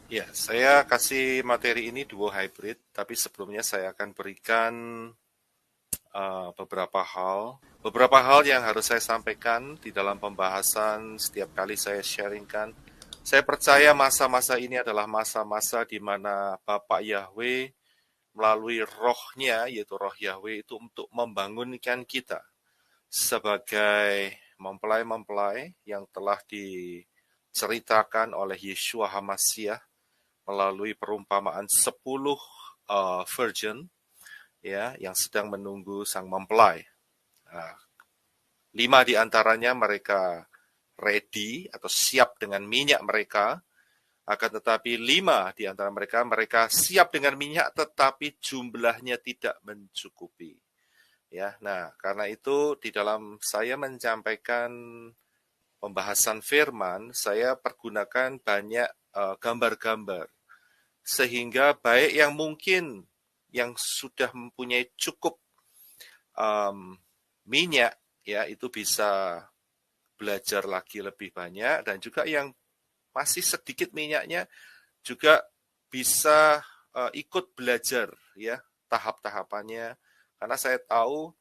Ya, saya kasih materi ini duo hybrid, tapi sebelumnya saya akan berikan beberapa hal yang harus saya sampaikan di dalam pembahasan setiap kali saya sharingkan. Saya percaya masa-masa ini adalah masa-masa di mana Bapak Yahweh melalui rohnya, yaitu roh Yahweh itu untuk membangunkan kita sebagai mempelai-mempelai yang telah diceritakan oleh Yeshua HaMashiach melalui perumpamaan 10 virgin ya yang sedang menunggu sang mempelai. Nah, 5 di antaranya mereka ready atau siap dengan minyak mereka, akan tetapi 5 di antara mereka siap dengan minyak tetapi jumlahnya tidak mencukupi. Ya, nah karena itu di dalam saya menyampaikan pembahasan firman, saya pergunakan banyak gambar-gambar sehingga baik yang mungkin yang sudah mempunyai cukup um, minyak ya itu bisa belajar lagi lebih banyak, dan juga yang masih sedikit minyaknya juga bisa ikut belajar ya tahap-tahapannya, karena saya tahu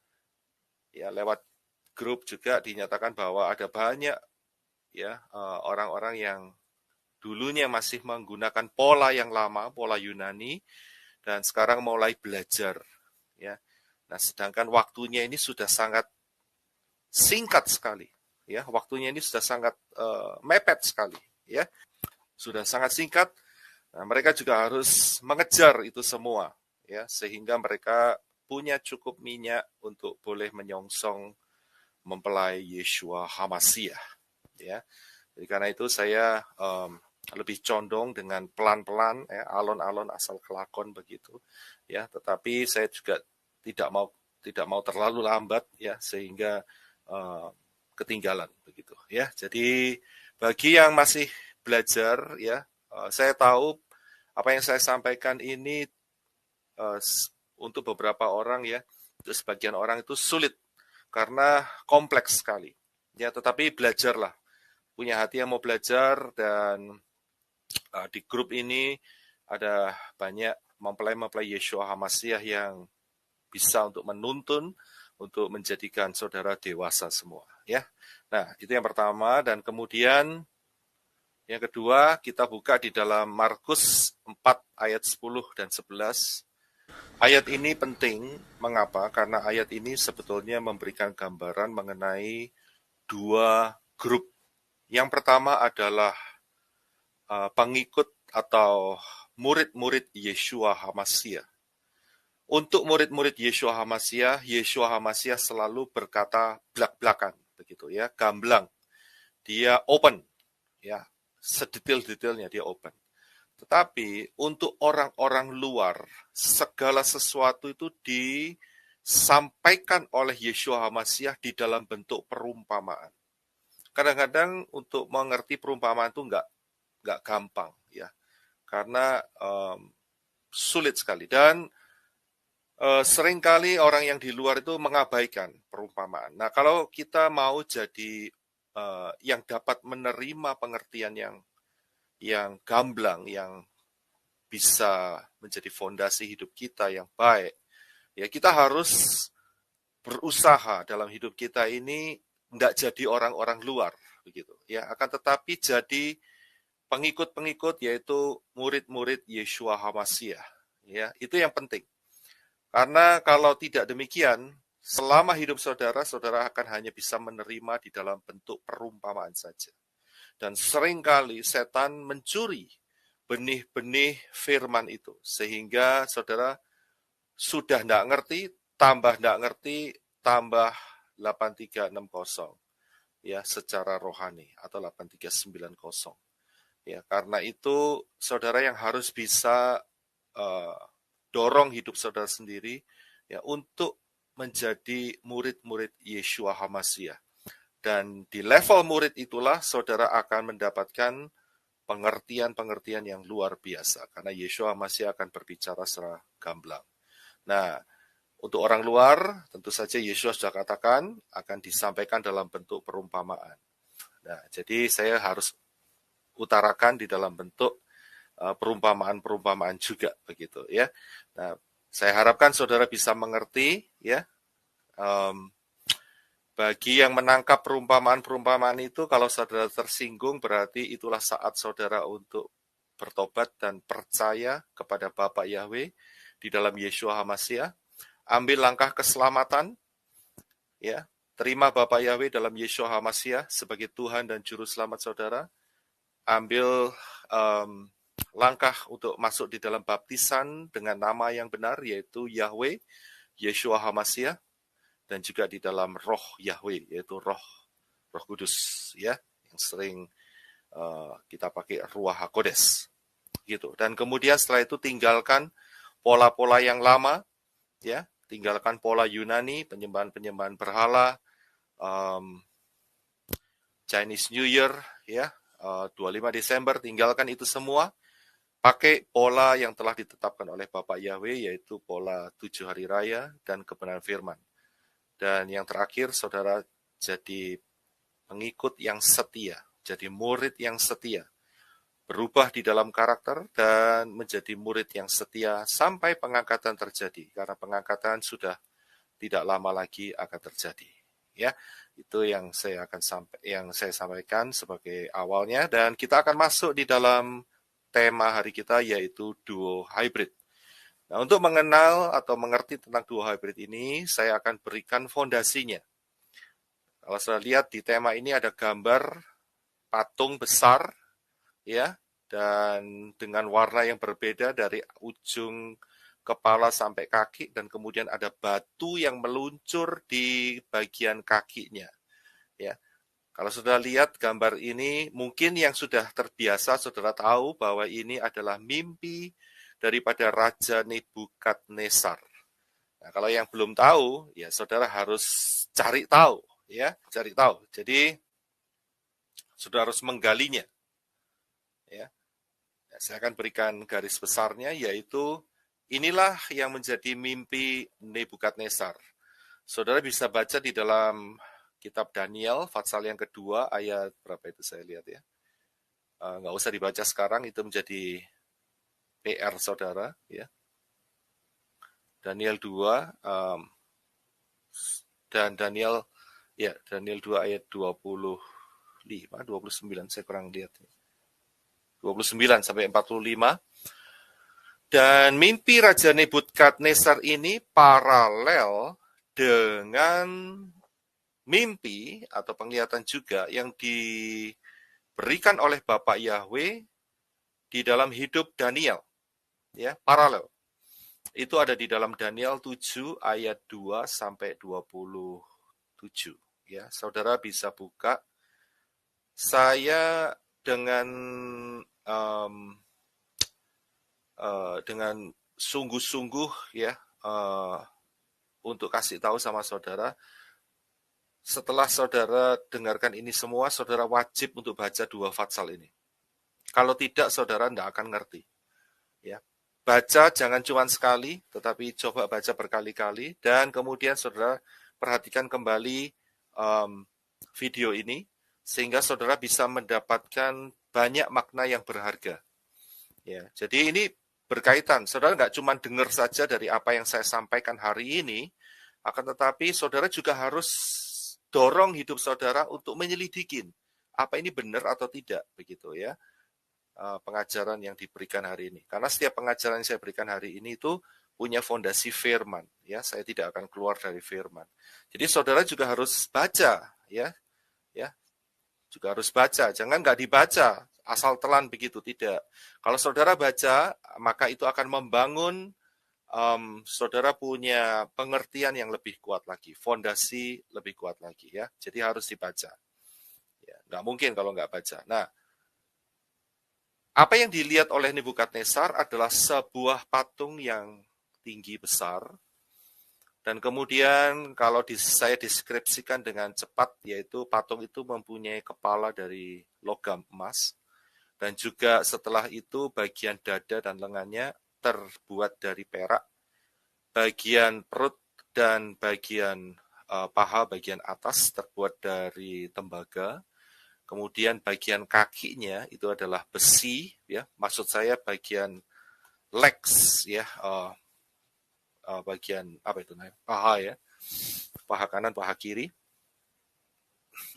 ya lewat grup juga dinyatakan bahwa ada banyak ya orang-orang yang dulunya masih menggunakan pola yang lama, pola Yunani, dan sekarang mulai belajar ya. Nah, sedangkan waktunya ini sudah sangat singkat sekali ya, waktunya ini sudah sangat mepet sekali ya, sudah sangat singkat. Nah, mereka juga harus mengejar itu semua ya, sehingga mereka punya cukup minyak untuk boleh menyongsong mempelai Yeshua HaMashiach ya. Jadi karena itu saya lebih condong dengan pelan-pelan ya, alon-alon asal kelakon begitu ya, tetapi saya juga tidak mau tidak mau terlalu lambat ya, sehingga uh, ketinggalan begitu ya. Jadi bagi yang masih belajar ya, saya tahu apa yang saya sampaikan ini uh, untuk beberapa orang ya, untuk sebagian orang itu sulit karena kompleks sekali ya, tetapi belajarlah, punya hati yang mau belajar, dan di grup ini ada banyak mempelai-mempelai Yeshua HaMashiach yang bisa untuk menuntun, untuk menjadikan saudara dewasa semua ya. Nah, itu yang pertama, dan kemudian yang kedua kita buka di dalam Markus 4 ayat 10 dan 11. Ayat ini penting, mengapa? Karena ayat ini sebetulnya memberikan gambaran mengenai dua grup. Yang pertama adalah pengikut atau murid-murid Yeshua HaMashiach. Untuk murid-murid Yeshua HaMashiach selalu berkata blak-blakan, begitu ya, gamblang. Dia open, ya, sedetail-detailnya dia open. Tetapi untuk orang-orang luar, segala sesuatu itu disampaikan oleh Yeshua HaMashiach di dalam bentuk perumpamaan. Kadang-kadang untuk mengerti perumpamaan itu nggak gampang ya, karena sulit sekali, dan seringkali orang yang di luar itu mengabaikan perumpamaan. Nah, kalau kita mau jadi yang dapat menerima pengertian yang gamblang, yang bisa menjadi fondasi hidup kita yang baik, ya kita harus berusaha dalam hidup kita ini tidak jadi orang-orang luar, begitu ya. Akan tetapi jadi pengikut-pengikut, yaitu murid-murid Yeshua HaMashiach. Ya, itu yang penting. Karena kalau tidak demikian, selama hidup saudara, saudara akan hanya bisa menerima di dalam bentuk perumpamaan saja. Dan seringkali setan mencuri benih-benih firman itu, sehingga saudara sudah tidak ngerti, tambah 8360 ya secara rohani, atau 8390. Ya, karena itu saudara yang harus bisa dorong hidup saudara sendiri ya untuk menjadi murid-murid Yeshua HaMashiach. Dan di level murid itulah saudara akan mendapatkan pengertian-pengertian yang luar biasa, karena Yeshua HaMashiach akan berbicara secara gamblang. Nah, untuk orang luar, tentu saja Yesus sudah katakan akan disampaikan dalam bentuk perumpamaan. Nah, jadi saya harus utarakan di dalam bentuk perumpamaan-perumpamaan juga begitu ya. Nah, saya harapkan saudara bisa mengerti ya. Bagi yang menangkap perumpamaan-perumpamaan itu, kalau saudara tersinggung berarti itulah saat saudara untuk bertobat dan percaya kepada Bapa Yahweh di dalam Yeshua HaMashiach. Ambil langkah keselamatan, ya, terima Bapa Yahweh dalam Yeshua HaMashiach sebagai Tuhan dan Juru Selamat saudara. Ambil langkah untuk masuk di dalam baptisan dengan nama yang benar, yaitu Yahweh, Yeshua HaMashiach, dan juga di dalam roh Yahweh, yaitu roh Kudus, ya, yang sering kita pakai Ruach HaKodes, gitu. Dan kemudian setelah itu tinggalkan pola-pola yang lama, ya, tinggalkan pola Yunani, penyembahan berhala, Chinese New Year, ya, 25 Desember, tinggalkan itu semua. Pakai pola yang telah ditetapkan oleh Bapak Yahweh, yaitu pola 7 hari raya dan kebenaran firman. Dan yang terakhir, saudara jadi pengikut yang setia, jadi murid yang setia. Berubah di dalam karakter dan menjadi murid yang setia sampai pengangkatan terjadi. Karena pengangkatan sudah tidak lama lagi akan terjadi. Ya, itu yang saya sampaikan sebagai awalnya, dan kita akan masuk di dalam tema hari kita, yaitu duo hybrid. Nah, untuk mengenal atau mengerti tentang duo hybrid ini, saya akan berikan fondasinya. Kalau saya lihat di tema ini ada gambar patung besar, ya, dan dengan warna yang berbeda dari ujung kepala sampai kaki, dan kemudian ada batu yang meluncur di bagian kakinya. Ya, kalau sudah lihat gambar ini, mungkin yang sudah terbiasa saudara tahu bahwa ini adalah mimpi daripada Raja Nebukadnezar. Nah, kalau yang belum tahu, ya saudara harus cari tahu, ya, cari tahu. Jadi saudara harus menggalinya. Ya. Saya akan berikan garis besarnya, yaitu inilah yang menjadi mimpi Nebukadnezar. Saudara bisa baca di dalam kitab Daniel, pasal yang kedua, ayat berapa itu saya lihat ya. Nggak usah dibaca sekarang, itu menjadi PR saudara. Ya. Daniel 2, dan Daniel 2 ayat 25, 29, saya kurang lihat. 29 sampai 45. Dan mimpi Raja Nebukadnezar ini paralel dengan mimpi atau penglihatan juga yang diberikan oleh Bapak Yahweh di dalam hidup Daniel. Ya, paralel. Itu ada di dalam Daniel 7 ayat 2 sampai 27. Ya, saudara bisa buka. Saya dengan sungguh-sungguh ya untuk kasih tahu sama saudara, setelah saudara dengarkan ini semua, saudara wajib untuk baca dua fatsal ini. Kalau tidak, saudara tidak akan ngerti. Ya, baca jangan cuma sekali, tetapi coba baca berkali-kali, dan kemudian saudara perhatikan kembali video ini, sehingga saudara bisa mendapatkan banyak makna yang berharga. Ya, jadi ini berkaitan. Saudara nggak cuma dengar saja dari apa yang saya sampaikan hari ini, akan tetapi saudara juga harus dorong hidup saudara untuk menyelidikin apa ini benar atau tidak, begitu ya, pengajaran yang diberikan hari ini. Karena setiap pengajaran yang saya berikan hari ini itu punya fondasi firman, ya, saya tidak akan keluar dari firman. Jadi saudara juga harus baca, ya, juga harus baca, jangan nggak dibaca, asal telan begitu, tidak. Kalau saudara baca, maka itu akan membangun saudara punya pengertian yang lebih kuat lagi, fondasi lebih kuat lagi ya. Jadi harus dibaca. Ya, nggak mungkin kalau nggak baca. Nah, apa yang dilihat oleh Nebukadnezar adalah sebuah patung yang tinggi besar, dan kemudian kalau saya deskripsikan dengan cepat, yaitu patung itu mempunyai kepala dari logam emas, dan juga setelah itu bagian dada dan lengannya terbuat dari perak, bagian perut dan bagian paha bagian atas terbuat dari tembaga, kemudian bagian kakinya itu adalah besi, ya. Maksud saya bagian legs, ya, bagian apa itu namanya, paha, ya, paha kanan, paha kiri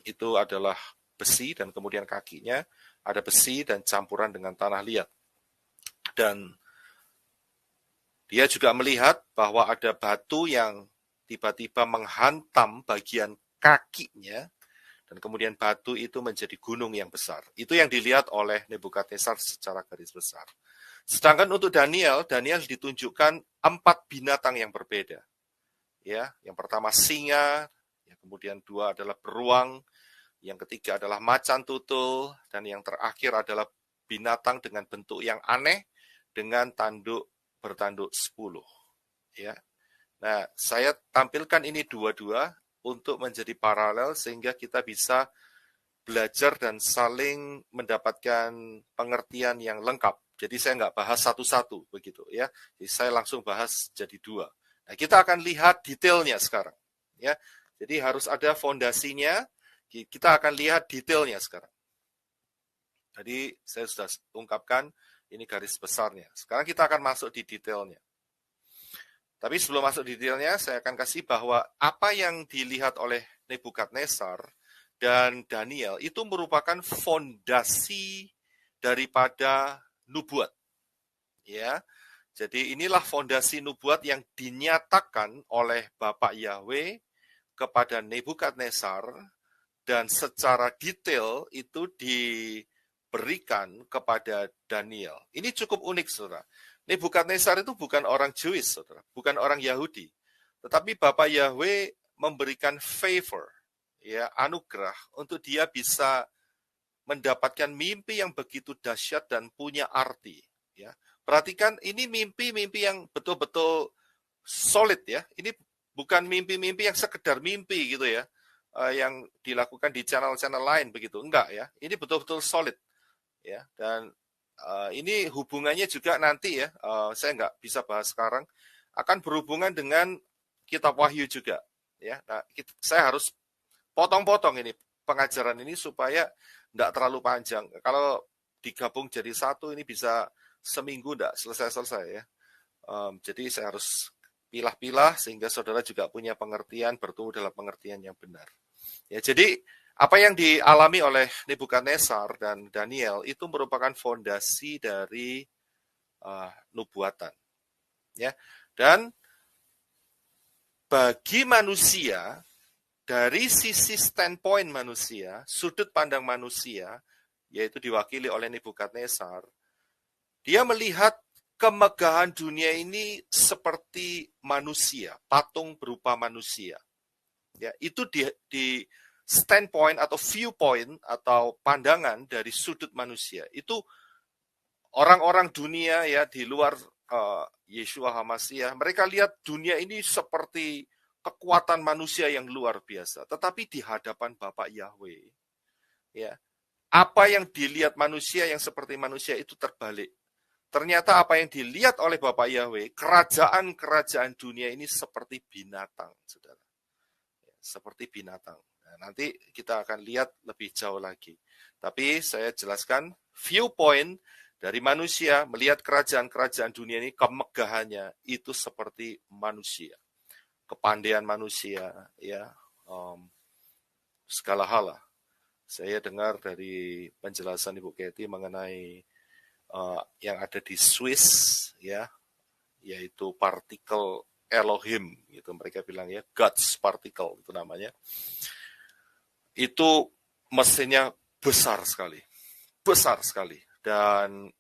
itu adalah besi, dan kemudian kakinya ada besi dan campuran dengan tanah liat. Dan dia juga melihat bahwa ada batu yang tiba-tiba menghantam bagian kakinya, dan kemudian batu itu menjadi gunung yang besar. Itu yang dilihat oleh Nebukadnezar secara garis besar. Sedangkan untuk Daniel ditunjukkan 4 binatang yang berbeda. Ya, yang pertama singa, yang kemudian 2 adalah beruang, yang ketiga adalah macan tutul, dan yang terakhir adalah binatang dengan bentuk yang aneh dengan bertanduk 10. Ya. Nah, saya tampilkan ini dua-dua untuk menjadi paralel sehingga kita bisa belajar dan saling mendapatkan pengertian yang lengkap. Jadi saya nggak bahas satu-satu begitu, ya. Jadi saya langsung bahas jadi 2. Nah, kita akan lihat detailnya sekarang, ya. Jadi harus ada fondasinya. Kita akan lihat detailnya sekarang. Jadi saya sudah ungkapkan ini garis besarnya. Sekarang kita akan masuk di detailnya. Tapi sebelum masuk detailnya, saya akan kasih bahwa apa yang dilihat oleh Nebukadnezar dan Daniel itu merupakan fondasi daripada nubuat. Ya. Jadi inilah fondasi nubuat yang dinyatakan oleh Bapak Yahweh kepada Nebukadnezar, dan secara detail itu diberikan kepada Daniel. Ini cukup unik, saudara. Nebukadnezar itu bukan orang Jewish, saudara, bukan orang Yahudi, tetapi Bapak Yahweh memberikan favor, ya, anugerah untuk dia bisa mendapatkan mimpi yang begitu dahsyat dan punya arti. Ya, perhatikan ini mimpi-mimpi yang betul-betul solid, ya. Ini bukan mimpi-mimpi yang sekedar mimpi gitu, ya, yang dilakukan di channel-channel lain begitu, enggak, ya. Ini betul-betul solid, ya. Dan ini hubungannya juga nanti, ya, saya nggak bisa bahas sekarang, akan berhubungan dengan kitab Wahyu juga, ya. Nah, saya harus potong-potong ini pengajaran ini supaya nggak terlalu panjang. Kalau digabung jadi satu ini bisa seminggu nggak selesai-selesai, ya. Jadi saya harus pilah-pilah sehingga saudara juga punya pengertian, bertumbuh dalam pengertian yang benar. Ya, jadi apa yang dialami oleh Nebukadnezar dan Daniel itu merupakan fondasi dari nubuatan. Ya. Dan bagi manusia, dari sisi standpoint manusia, sudut pandang manusia, yaitu diwakili oleh Nebukadnezar, dia melihat kemegahan dunia ini seperti manusia, patung berupa manusia. Ya, itu di standpoint atau viewpoint atau pandangan dari sudut manusia. Itu orang-orang dunia, ya, di luar Yeshua HaMashiach, mereka lihat dunia ini seperti kekuatan manusia yang luar biasa. Tetapi di hadapan Bapak Yahweh, ya, apa yang dilihat manusia yang seperti manusia itu terbalik. Ternyata apa yang dilihat oleh Bapak Yahweh, kerajaan-kerajaan dunia ini seperti binatang, saudara. Seperti binatang. Nah, nanti kita akan lihat lebih jauh lagi. Tapi saya jelaskan viewpoint dari manusia melihat kerajaan-kerajaan dunia ini, kemegahannya itu seperti manusia. Kepandaian manusia, ya, segala hal lah. Saya dengar dari penjelasan Ibu Katie mengenai yang ada di Swiss, ya, yaitu partikel Elohim, gitu mereka bilang, ya, God's particle itu namanya. Itu mesinnya besar sekali, dan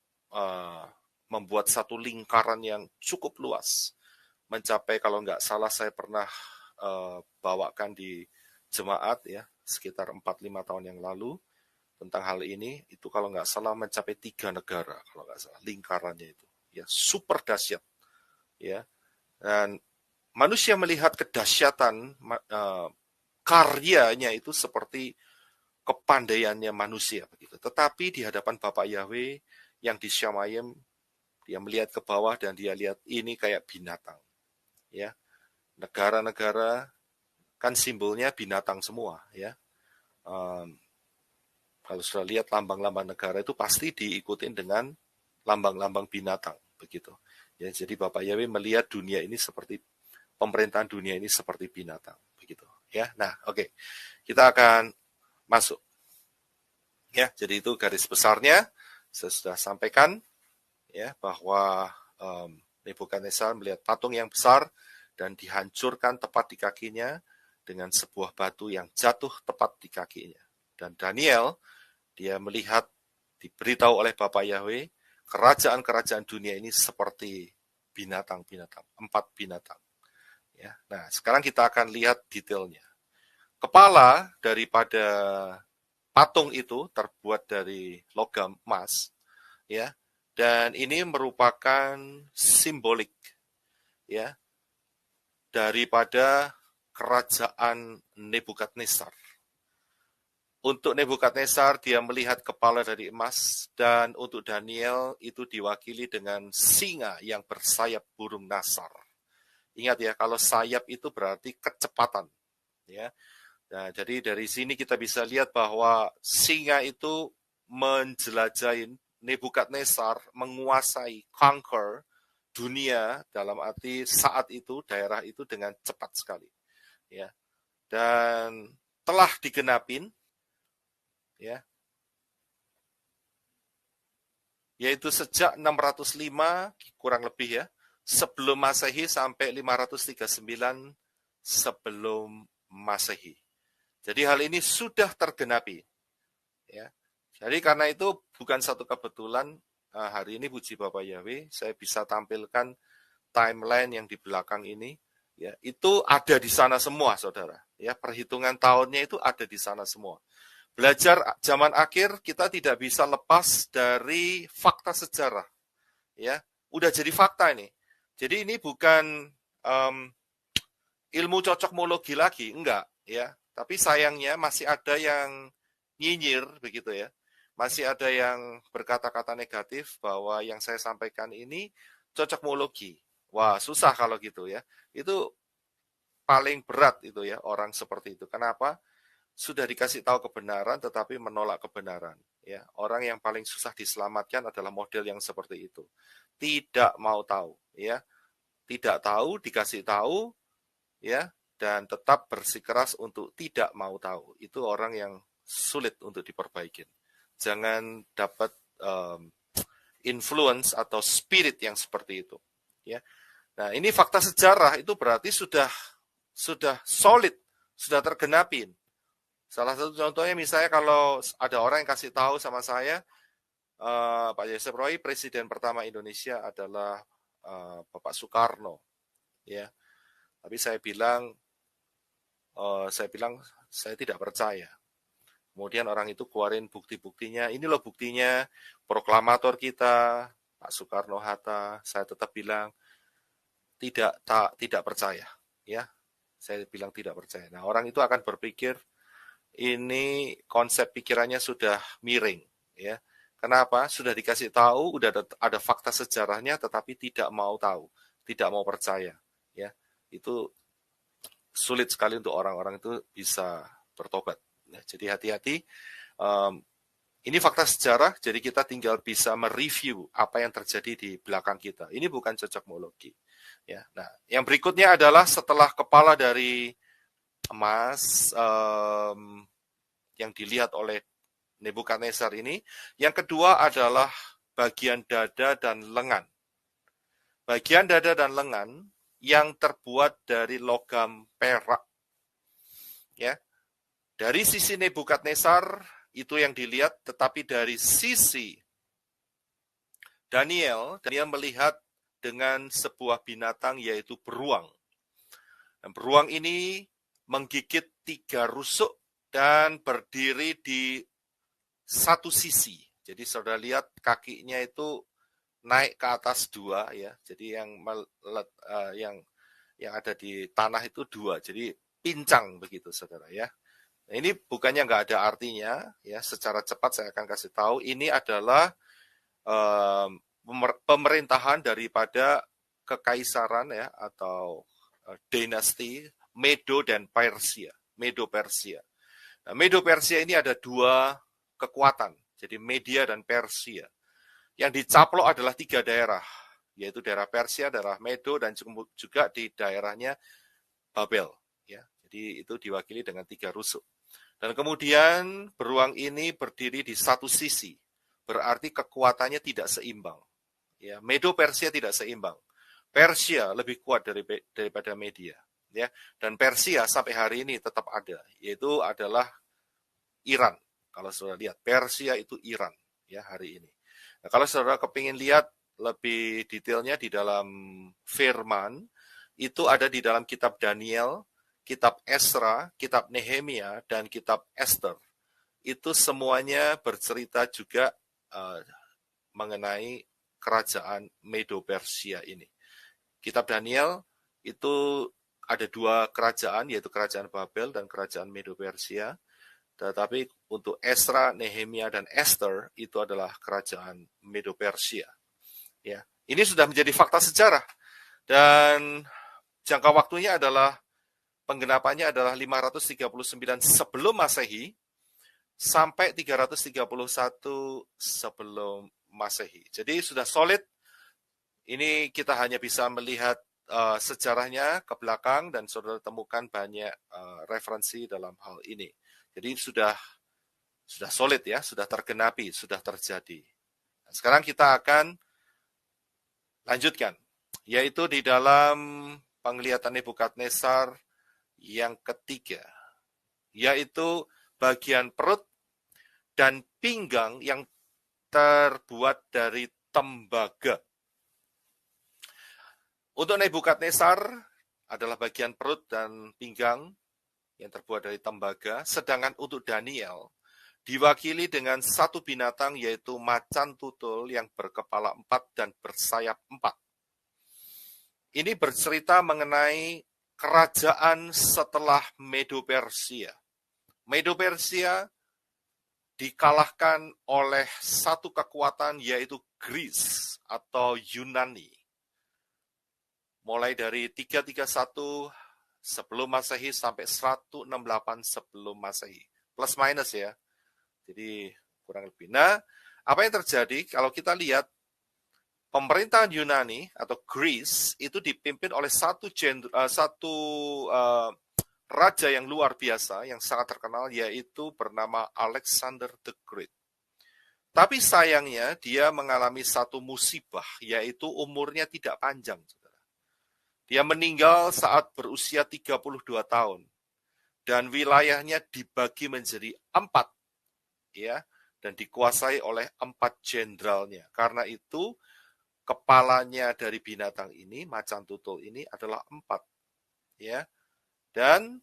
membuat satu lingkaran yang cukup luas, mencapai, kalau nggak salah saya pernah bawakan di jemaat, ya, sekitar 4-5 tahun yang lalu tentang hal ini, itu kalau nggak salah mencapai 3 negara, kalau nggak salah lingkarannya itu, ya, super dahsyat, ya. Dan manusia melihat kedahsyatan karyanya itu seperti kepandaiannya manusia begitu. Tetapi di hadapan Bapak Yahweh yang di Syamayim, dia melihat ke bawah dan dia lihat ini kayak binatang, ya. Negara-negara kan simbolnya binatang semua, ya. Kalau sudah lihat lambang-lambang negara itu pasti diikutin dengan lambang-lambang binatang, begitu. Ya, jadi Bapak Yahweh melihat dunia ini seperti pemerintahan dunia ini seperti binatang, begitu. Ya, nah, oke, kita akan masuk. Ya, jadi itu garis besarnya. Saya sudah sampaikan, ya, bahwa Nebukadnezar melihat patung yang besar dan dihancurkan tepat di kakinya dengan sebuah batu yang jatuh tepat di kakinya. Dan Daniel, dia melihat, diberitahu oleh Bapak Yahweh, kerajaan-kerajaan dunia ini seperti binatang-binatang, 4 binatang. Ya, nah, sekarang kita akan lihat detailnya. Kepala daripada patung itu terbuat dari logam emas, ya, dan ini merupakan simbolik, ya, daripada kerajaan Nebukadnezar. Untuk Nebukadnezar, dia melihat kepala dari emas, dan untuk Daniel itu diwakili dengan singa yang bersayap burung nasar. Ingat ya, kalau sayap itu berarti kecepatan. Ya. Nah, jadi dari sini kita bisa lihat bahwa singa itu menjelajahi, Nebukadnezar menguasai, conquer dunia dalam arti saat itu, daerah itu dengan cepat sekali. Ya. Dan telah digenapin, ya, yaitu sejak 605 kurang lebih, ya, sebelum Masehi sampai 539 sebelum Masehi. Jadi hal ini sudah tergenapi, ya. Jadi karena itu bukan satu kebetulan hari ini puji Bapak Yahweh saya bisa tampilkan timeline yang di belakang ini, ya, itu ada di sana semua, saudara. Ya, perhitungan tahunnya itu ada di sana semua. Belajar zaman akhir kita tidak bisa lepas dari fakta sejarah, ya. Udah jadi fakta ini. Jadi ini bukan ilmu cocokmologi lagi, enggak, ya. Tapi sayangnya masih ada yang nyinyir begitu, ya. Masih ada yang berkata-kata negatif bahwa yang saya sampaikan ini cocokmologi. Wah, susah kalau gitu, ya. Itu paling berat itu, ya, orang seperti itu. Kenapa? Sudah dikasih tahu kebenaran tetapi menolak kebenaran, ya. Orang yang paling susah diselamatkan adalah model yang seperti itu. Tidak mau tahu, ya. Tidak tahu, dikasih tahu, ya, dan tetap bersikeras untuk tidak mau tahu. Itu orang yang sulit untuk diperbaiki. Jangan dapat influence atau spirit yang seperti itu, ya. Nah, ini fakta sejarah itu berarti sudah solid, sudah tergenapi. Salah satu contohnya misalnya kalau ada orang yang kasih tahu sama saya, Pak Yosef Roy, presiden pertama Indonesia adalah Bapak Soekarno, ya. Tapi saya bilang saya tidak percaya. Kemudian orang itu keluarin bukti-buktinya. Ini loh buktinya, proklamator kita, Pak Soekarno-Hatta. Saya tetap bilang tidak percaya, ya. Saya bilang tidak percaya. Nah, orang itu akan berpikir ini konsep pikirannya sudah miring, ya. Kenapa? Sudah dikasih tahu, udah ada fakta sejarahnya, tetapi tidak mau tahu, tidak mau percaya, ya. Itu sulit sekali untuk orang-orang itu bisa bertobat. Nah, jadi hati-hati. Ini fakta sejarah, jadi kita tinggal bisa mereview apa yang terjadi di belakang kita. Ini bukan cocokmologi, ya. Nah, yang berikutnya adalah setelah kepala dari emas yang dilihat oleh Nebukadnezar ini, yang kedua adalah bagian dada dan lengan. Bagian dada dan lengan yang terbuat dari logam perak, ya. Dari sisi Nebukadnezar itu yang dilihat, tetapi dari sisi Daniel melihat dengan sebuah binatang yaitu beruang. Dan beruang ini menggigit 3 rusuk dan berdiri di satu sisi. Jadi saudara lihat kakinya itu naik ke atas 2, ya. Jadi yang ada di tanah itu 2. Jadi pincang begitu, saudara, ya. Nah, ini bukannya nggak ada artinya, ya. Secara cepat saya akan kasih tahu. Ini adalah pemerintahan daripada kekaisaran, ya, atau dinasti Medo dan Persia. Medo Persia. Nah, Medo Persia ini ada 2 kekuatan. Jadi Media dan Persia. Yang dicaplok adalah 3 daerah, yaitu daerah Persia, daerah Medo, dan juga di daerahnya Babel. Ya, jadi itu diwakili dengan 3 rusuk. Dan kemudian beruang ini berdiri di satu sisi, berarti kekuatannya tidak seimbang. Ya, Medo Persia tidak seimbang. Persia lebih kuat daripada Media. Ya, dan Persia sampai hari ini tetap ada, yaitu adalah Iran. Kalau saudara lihat, Persia itu Iran ya hari ini. Nah, kalau saudara kepingin lihat lebih detailnya di dalam firman, itu ada di dalam kitab Daniel, kitab Esra, kitab Nehemia, dan kitab Esther. Itu semuanya bercerita juga mengenai kerajaan Medo-Persia ini. Kitab Daniel itu ada 2 kerajaan, yaitu kerajaan Babel dan kerajaan Medo-Persia. Tetapi untuk Esra, Nehemia, dan Esther itu adalah kerajaan Medo-Persia. Ya, ini sudah menjadi fakta sejarah dan jangka waktunya adalah penggenapannya adalah 539 sebelum Masehi sampai 331 sebelum Masehi. Jadi sudah solid. Ini kita hanya bisa melihat sejarahnya ke belakang dan saudara temukan banyak referensi dalam hal ini. Jadi sudah solid ya, sudah tergenapi, sudah terjadi. Nah, sekarang kita akan lanjutkan, yaitu di dalam penglihatan Nebukadnezar yang ketiga, yaitu bagian perut dan pinggang yang terbuat dari tembaga. Untuk Nebukadnezar adalah bagian perut dan pinggang yang terbuat dari tembaga, sedangkan untuk Daniel diwakili dengan satu binatang yaitu macan tutul yang berkepala 4 dan bersayap 4. Ini bercerita mengenai kerajaan setelah Medo-Persia. Medo-Persia dikalahkan oleh satu kekuatan yaitu Greece atau Yunani. Mulai dari 331 sebelum Masehi sampai 168 sebelum Masehi. Plus minus ya. Jadi kurang lebih. Nah, apa yang terjadi kalau kita lihat pemerintahan Yunani atau Greece itu dipimpin oleh satu raja yang luar biasa, yang sangat terkenal, yaitu bernama Alexander the Great. Tapi sayangnya dia mengalami satu musibah, yaitu umurnya tidak panjang. Dia meninggal saat berusia 32 tahun. Dan wilayahnya dibagi menjadi 4. Ya, dan dikuasai oleh 4 jenderalnya. Karena itu, kepalanya dari binatang ini, macan tutul ini adalah 4. Ya, dan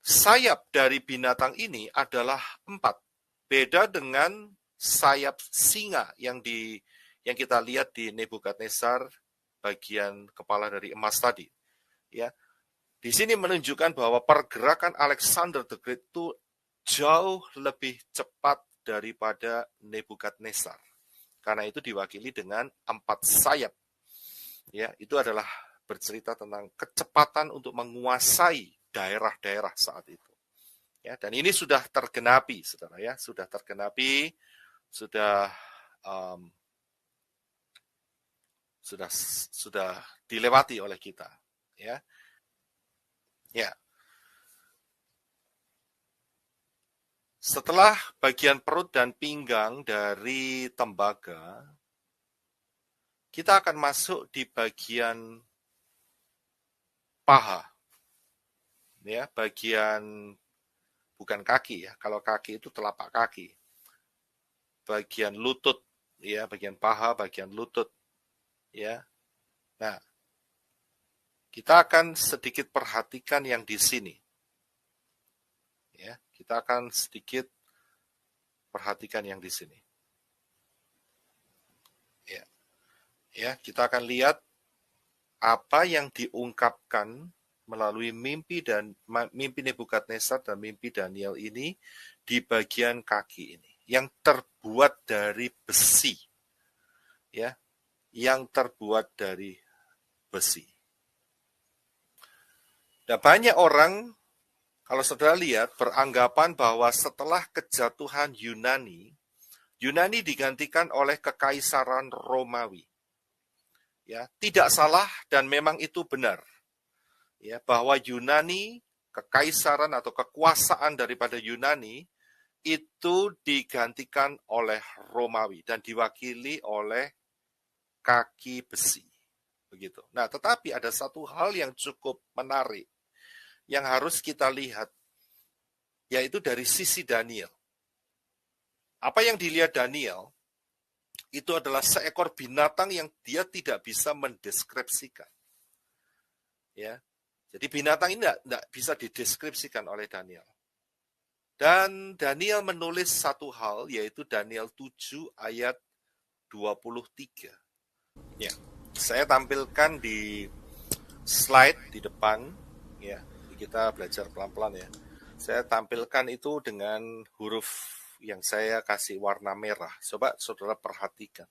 sayap dari binatang ini adalah 4. Beda dengan sayap singa yang kita lihat di Nebukadnezar bagian kepala dari emas tadi. Ya, di sini menunjukkan bahwa pergerakan Alexander the Great itu jauh lebih cepat daripada Nebukadnezar. Karena itu diwakili dengan 4 sayap. Ya, itu adalah bercerita tentang kecepatan untuk menguasai daerah-daerah saat itu. Ya, dan ini sudah tergenapi, saudara ya, sudah tergenapi, sudah dilewati oleh kita, ya. Ya. Setelah bagian perut dan pinggang dari tembaga, kita akan masuk di bagian paha. Ya, bagian bukan kaki ya. Kalau kaki itu telapak kaki. Bagian lutut ya, bagian paha, bagian lutut ya. Nah, kita akan sedikit perhatikan yang di sini. Ya, kita akan sedikit perhatikan yang di sini. Ya. Ya, kita akan lihat apa yang diungkapkan melalui mimpi Nebukadnezar dan mimpi Daniel ini di bagian kaki ini yang terbuat dari besi. Ya, yang terbuat dari besi. Nah, banyak orang Kalau saudara lihat, beranggapan bahwa setelah kejatuhan Yunani, Yunani digantikan oleh kekaisaran Romawi. Ya, tidak salah dan memang itu benar. Ya, bahwa Yunani, kekaisaran atau kekuasaan daripada Yunani itu digantikan oleh Romawi dan diwakili oleh kaki besi. Begitu. Nah, tetapi ada satu hal yang cukup menarik yang harus kita lihat, yaitu dari sisi Daniel. Apa yang dilihat Daniel itu adalah seekor binatang yang dia tidak bisa mendeskripsikan. Ya, jadi binatang ini tidak bisa dideskripsikan oleh Daniel. Dan Daniel menulis satu hal, yaitu Daniel 7 ayat 23. Ya, saya tampilkan di slide di depan, ya, kita belajar pelan-pelan ya. Saya tampilkan itu dengan huruf yang saya kasih warna merah. Coba saudara perhatikan.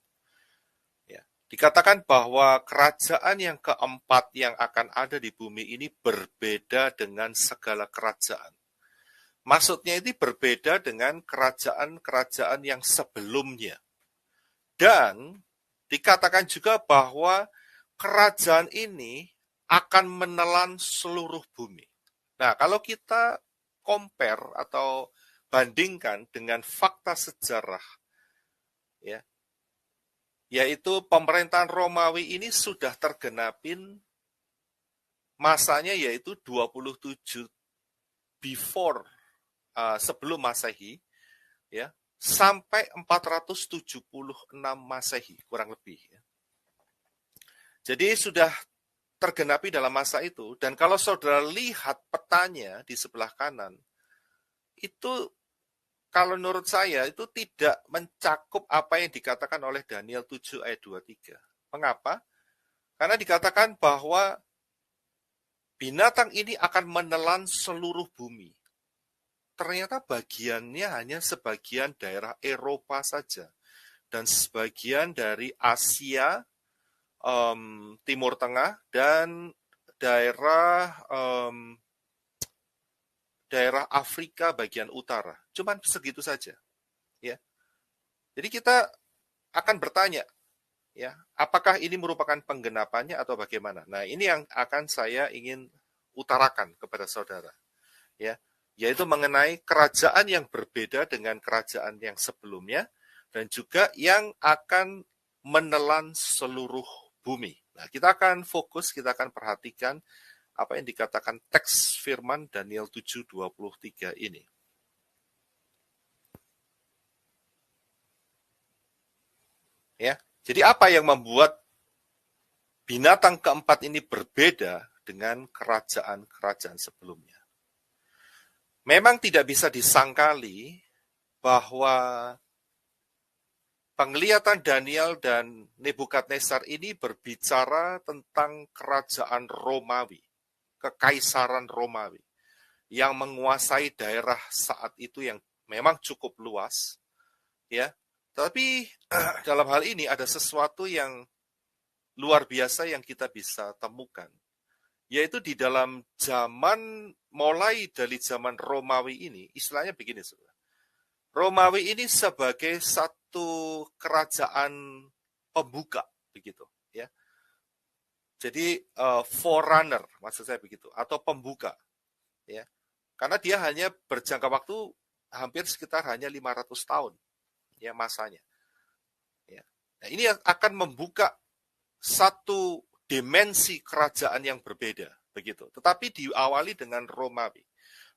Ya, dikatakan bahwa kerajaan yang keempat yang akan ada di bumi ini berbeda dengan segala kerajaan. Maksudnya ini berbeda dengan kerajaan-kerajaan yang sebelumnya. Dan dikatakan juga bahwa kerajaan ini akan menelan seluruh bumi. Nah, kalau kita compare atau bandingkan dengan fakta sejarah, ya, yaitu pemerintahan Romawi ini sudah tergenapin masanya yaitu 27 before sebelum Masehi, ya, sampai 476 Masehi kurang lebih. Ya. Jadi sudah tergenapi dalam masa itu, dan kalau saudara lihat petanya di sebelah kanan, itu kalau menurut saya itu tidak mencakup apa yang dikatakan oleh Daniel 7 ayat 23. Mengapa? Karena dikatakan bahwa binatang ini akan menelan seluruh bumi. Ternyata bagiannya hanya sebagian daerah Eropa saja. Dan sebagian dari Asia, Timur Tengah, dan daerah Afrika bagian utara. Cuman segitu saja. Ya. Jadi kita akan bertanya, ya, apakah ini merupakan penggenapannya atau bagaimana? Nah, ini yang akan saya ingin utarakan kepada saudara. Ya, yaitu mengenai kerajaan yang berbeda dengan kerajaan yang sebelumnya dan juga yang akan menelan seluruh bumi. Nah, kita akan fokus, kita akan perhatikan apa yang dikatakan teks firman Daniel 7:23 ini. Ya, jadi apa yang membuat binatang keempat ini berbeda dengan kerajaan-kerajaan sebelumnya? Memang tidak bisa disangkali bahwa penglihatan Daniel dan Nebukadnezar ini berbicara tentang kerajaan Romawi, kekaisaran Romawi, yang menguasai daerah saat itu yang memang cukup luas, ya. Tapi dalam hal ini ada sesuatu yang luar biasa yang kita bisa temukan, yaitu di dalam zaman, mulai dari zaman Romawi ini, istilahnya begini, saudara. Romawi ini sebagai satu kerajaan pembuka, begitu, ya. Jadi forerunner, maksud saya begitu, atau pembuka, ya. Karena dia hanya berjangka waktu hampir sekitar hanya 500 tahun, ya, masanya. Ya. Nah, ini akan membuka satu dimensi kerajaan yang berbeda, begitu. Tetapi diawali dengan Romawi.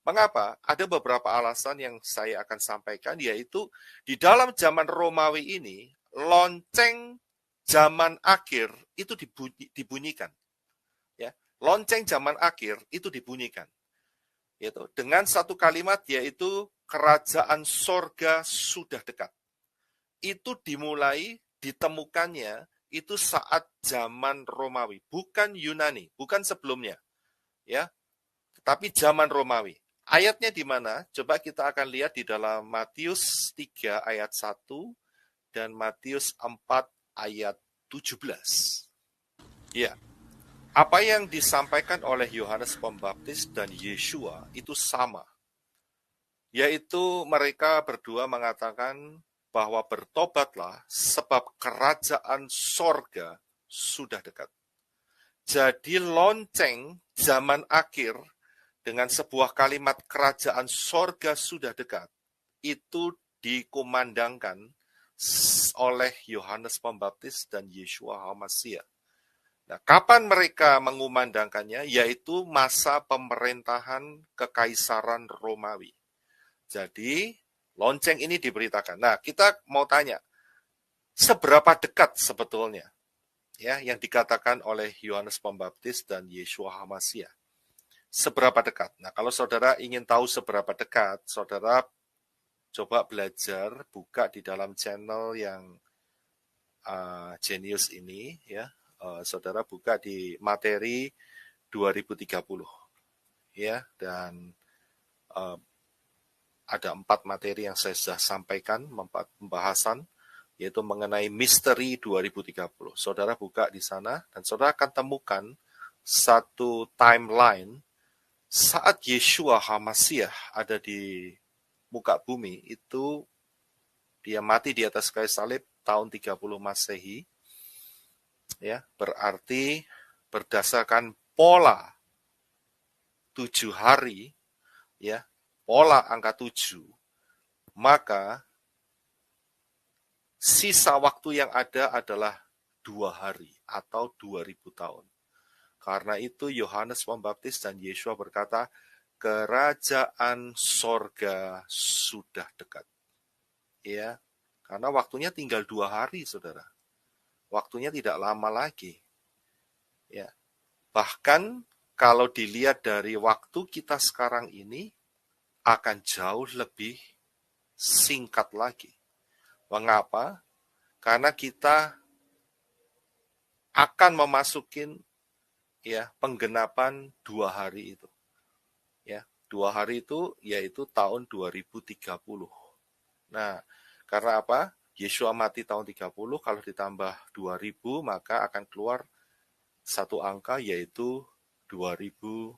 Mengapa? Ada beberapa alasan yang saya akan sampaikan, yaitu di dalam zaman Romawi ini, lonceng zaman akhir itu dibunyikan. Ya, lonceng zaman akhir itu dibunyikan. Yaitu dengan satu kalimat, yaitu kerajaan sorga sudah dekat. Itu dimulai ditemukannya itu saat zaman Romawi, bukan Yunani, bukan sebelumnya, ya, tetapi zaman Romawi. Ayatnya di mana? Coba kita akan lihat di dalam Matius 3 ayat 1 dan Matius 4 ayat 17. Ya. Apa yang disampaikan oleh Yohanes Pembaptis dan Yeshua itu sama, yaitu mereka berdua mengatakan bahwa bertobatlah sebab kerajaan sorga sudah dekat. Jadi lonceng zaman akhir dengan sebuah kalimat kerajaan sorga sudah dekat, itu dikumandangkan oleh Yohanes Pembaptis dan Yeshua HaMasiah. Nah, kapan mereka mengumandangkannya? Yaitu masa pemerintahan Kekaisaran Romawi. Jadi, lonceng ini diberitakan. Nah, kita mau tanya, seberapa dekat sebetulnya ya yang dikatakan oleh Yohanes Pembaptis dan Yeshua HaMasiah? Seberapa dekat? Nah, kalau saudara ingin tahu seberapa dekat, saudara coba belajar, buka di dalam channel yang Genius ini, ya. Saudara buka di materi 2030, ya, dan ada 4 materi yang saya sudah sampaikan, 4 pembahasan, yaitu mengenai misteri 2030. Saudara buka di sana, dan saudara akan temukan satu timeline saat Yeshua HaMasiah ada di muka bumi, itu dia mati di atas kayu salib tahun 30 Masehi, ya, berarti berdasarkan pola 7 hari, ya, pola angka 7, maka sisa waktu yang ada adalah 2 hari atau 2000 tahun. Karena itu Yohanes Pembaptis dan Yeshua berkata, kerajaan sorga sudah dekat. Ya, karena waktunya tinggal 2 hari, saudara. Waktunya tidak lama lagi. Ya, bahkan kalau dilihat dari waktu kita sekarang ini, akan jauh lebih singkat lagi. Mengapa? Karena kita akan memasukin ya penggenapan 2 hari itu. Ya, 2 hari itu yaitu tahun 2030. Nah, karena apa? Yeshua mati tahun 30, kalau ditambah 2000 maka akan keluar satu angka yaitu 2030.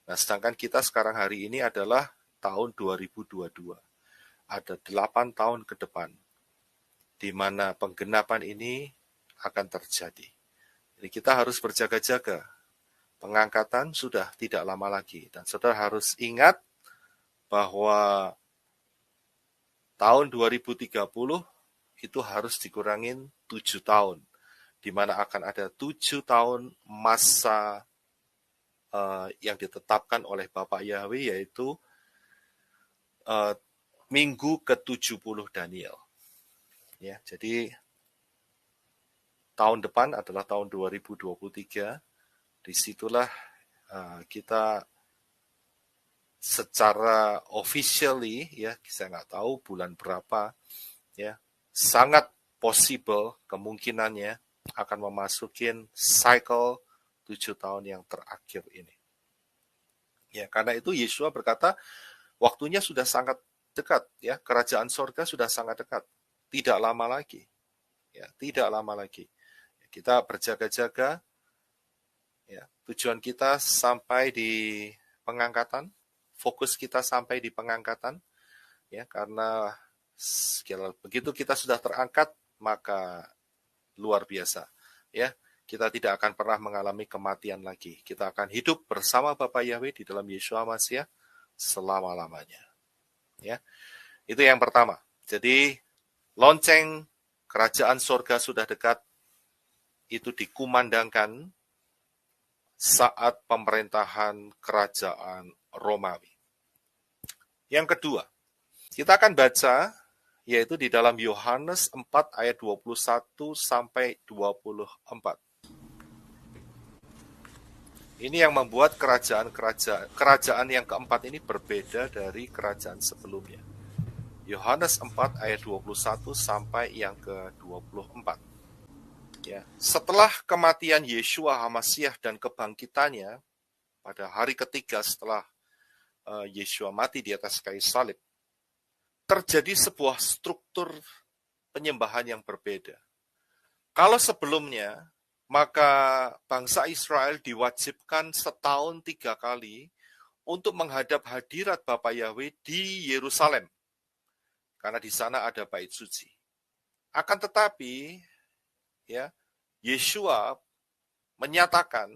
Nah, sedangkan kita sekarang hari ini adalah tahun 2022. Ada 8 tahun ke depan di mana penggenapan ini akan terjadi. Jadi kita harus berjaga-jaga. Pengangkatan sudah tidak lama lagi. Dan saudara harus ingat bahwa tahun 2030 itu harus dikurangin 7 tahun. Di mana akan ada 7 tahun masa yang ditetapkan oleh Bapak Yahweh, yaitu minggu ke-70 Daniel. Ya, jadi tahun depan adalah tahun 2023. Disitulah kita secara officially, ya, saya nggak tahu bulan berapa, ya, sangat possible kemungkinannya akan memasukin cycle 7 tahun yang terakhir ini. Ya, karena itu Yeshua berkata, waktunya sudah sangat dekat, ya, kerajaan sorga sudah sangat dekat, tidak lama lagi, ya, tidak lama lagi. Kita berjaga-jaga, ya, tujuan kita sampai di pengangkatan, fokus kita sampai di pengangkatan, ya, karena begitu kita sudah terangkat, maka luar biasa, ya, kita tidak akan pernah mengalami kematian lagi. Kita akan hidup bersama Bapa Yahweh di dalam Yeshua Mashiach selama-lamanya. Ya, itu yang pertama. Jadi lonceng kerajaan sorga sudah dekat itu dikumandangkan saat pemerintahan kerajaan Romawi. Yang kedua, kita akan baca yaitu di dalam Yohanes 4 ayat 21 sampai 24. Ini yang membuat kerajaan yang keempat ini berbeda dari kerajaan sebelumnya. Yohanes 4 ayat 21 sampai yang ke-24. Ya, setelah kematian Yeshua HaMasiah dan kebangkitannya pada hari ketiga setelah Yeshua mati di atas kayu salib, terjadi sebuah struktur penyembahan yang berbeda. Kalau sebelumnya maka bangsa Israel diwajibkan setahun 3 kali untuk menghadap hadirat Bapa Yahweh di Yerusalem, karena di sana ada bait suci. Akan tetapi, ya, Yeshua menyatakan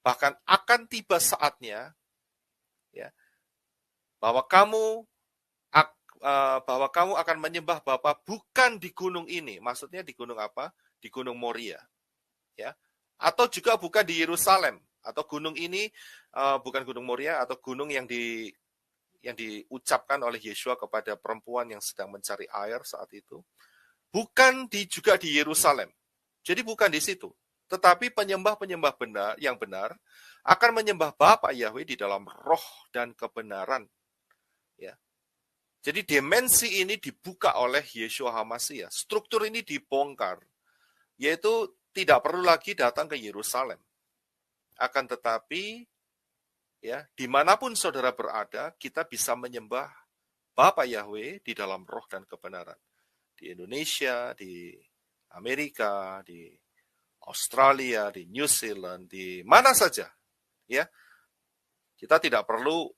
bahkan akan tiba saatnya, ya, bahwa kamu akan menyembah Bapa bukan di gunung ini. Maksudnya di gunung apa? Di gunung Moria, ya. Atau juga bukan di Yerusalem, atau gunung ini bukan gunung Moria, atau gunung yang diucapkan oleh Yeshua kepada perempuan yang sedang mencari air saat itu. Bukan juga di Yerusalem. Jadi bukan di situ. Tetapi penyembah-penyembah yang benar akan menyembah Bapa Yahweh di dalam roh dan kebenaran. Ya. Jadi dimensi ini dibuka oleh Yeshua HaMashiach. Struktur ini dibongkar. Yaitu tidak perlu lagi datang ke Yerusalem. Akan tetapi, ya, dimanapun saudara berada, kita bisa menyembah Bapa Yahweh di dalam roh dan kebenaran. Di Indonesia, di Amerika, di Australia, di New Zealand, di mana saja, ya. Kita tidak perlu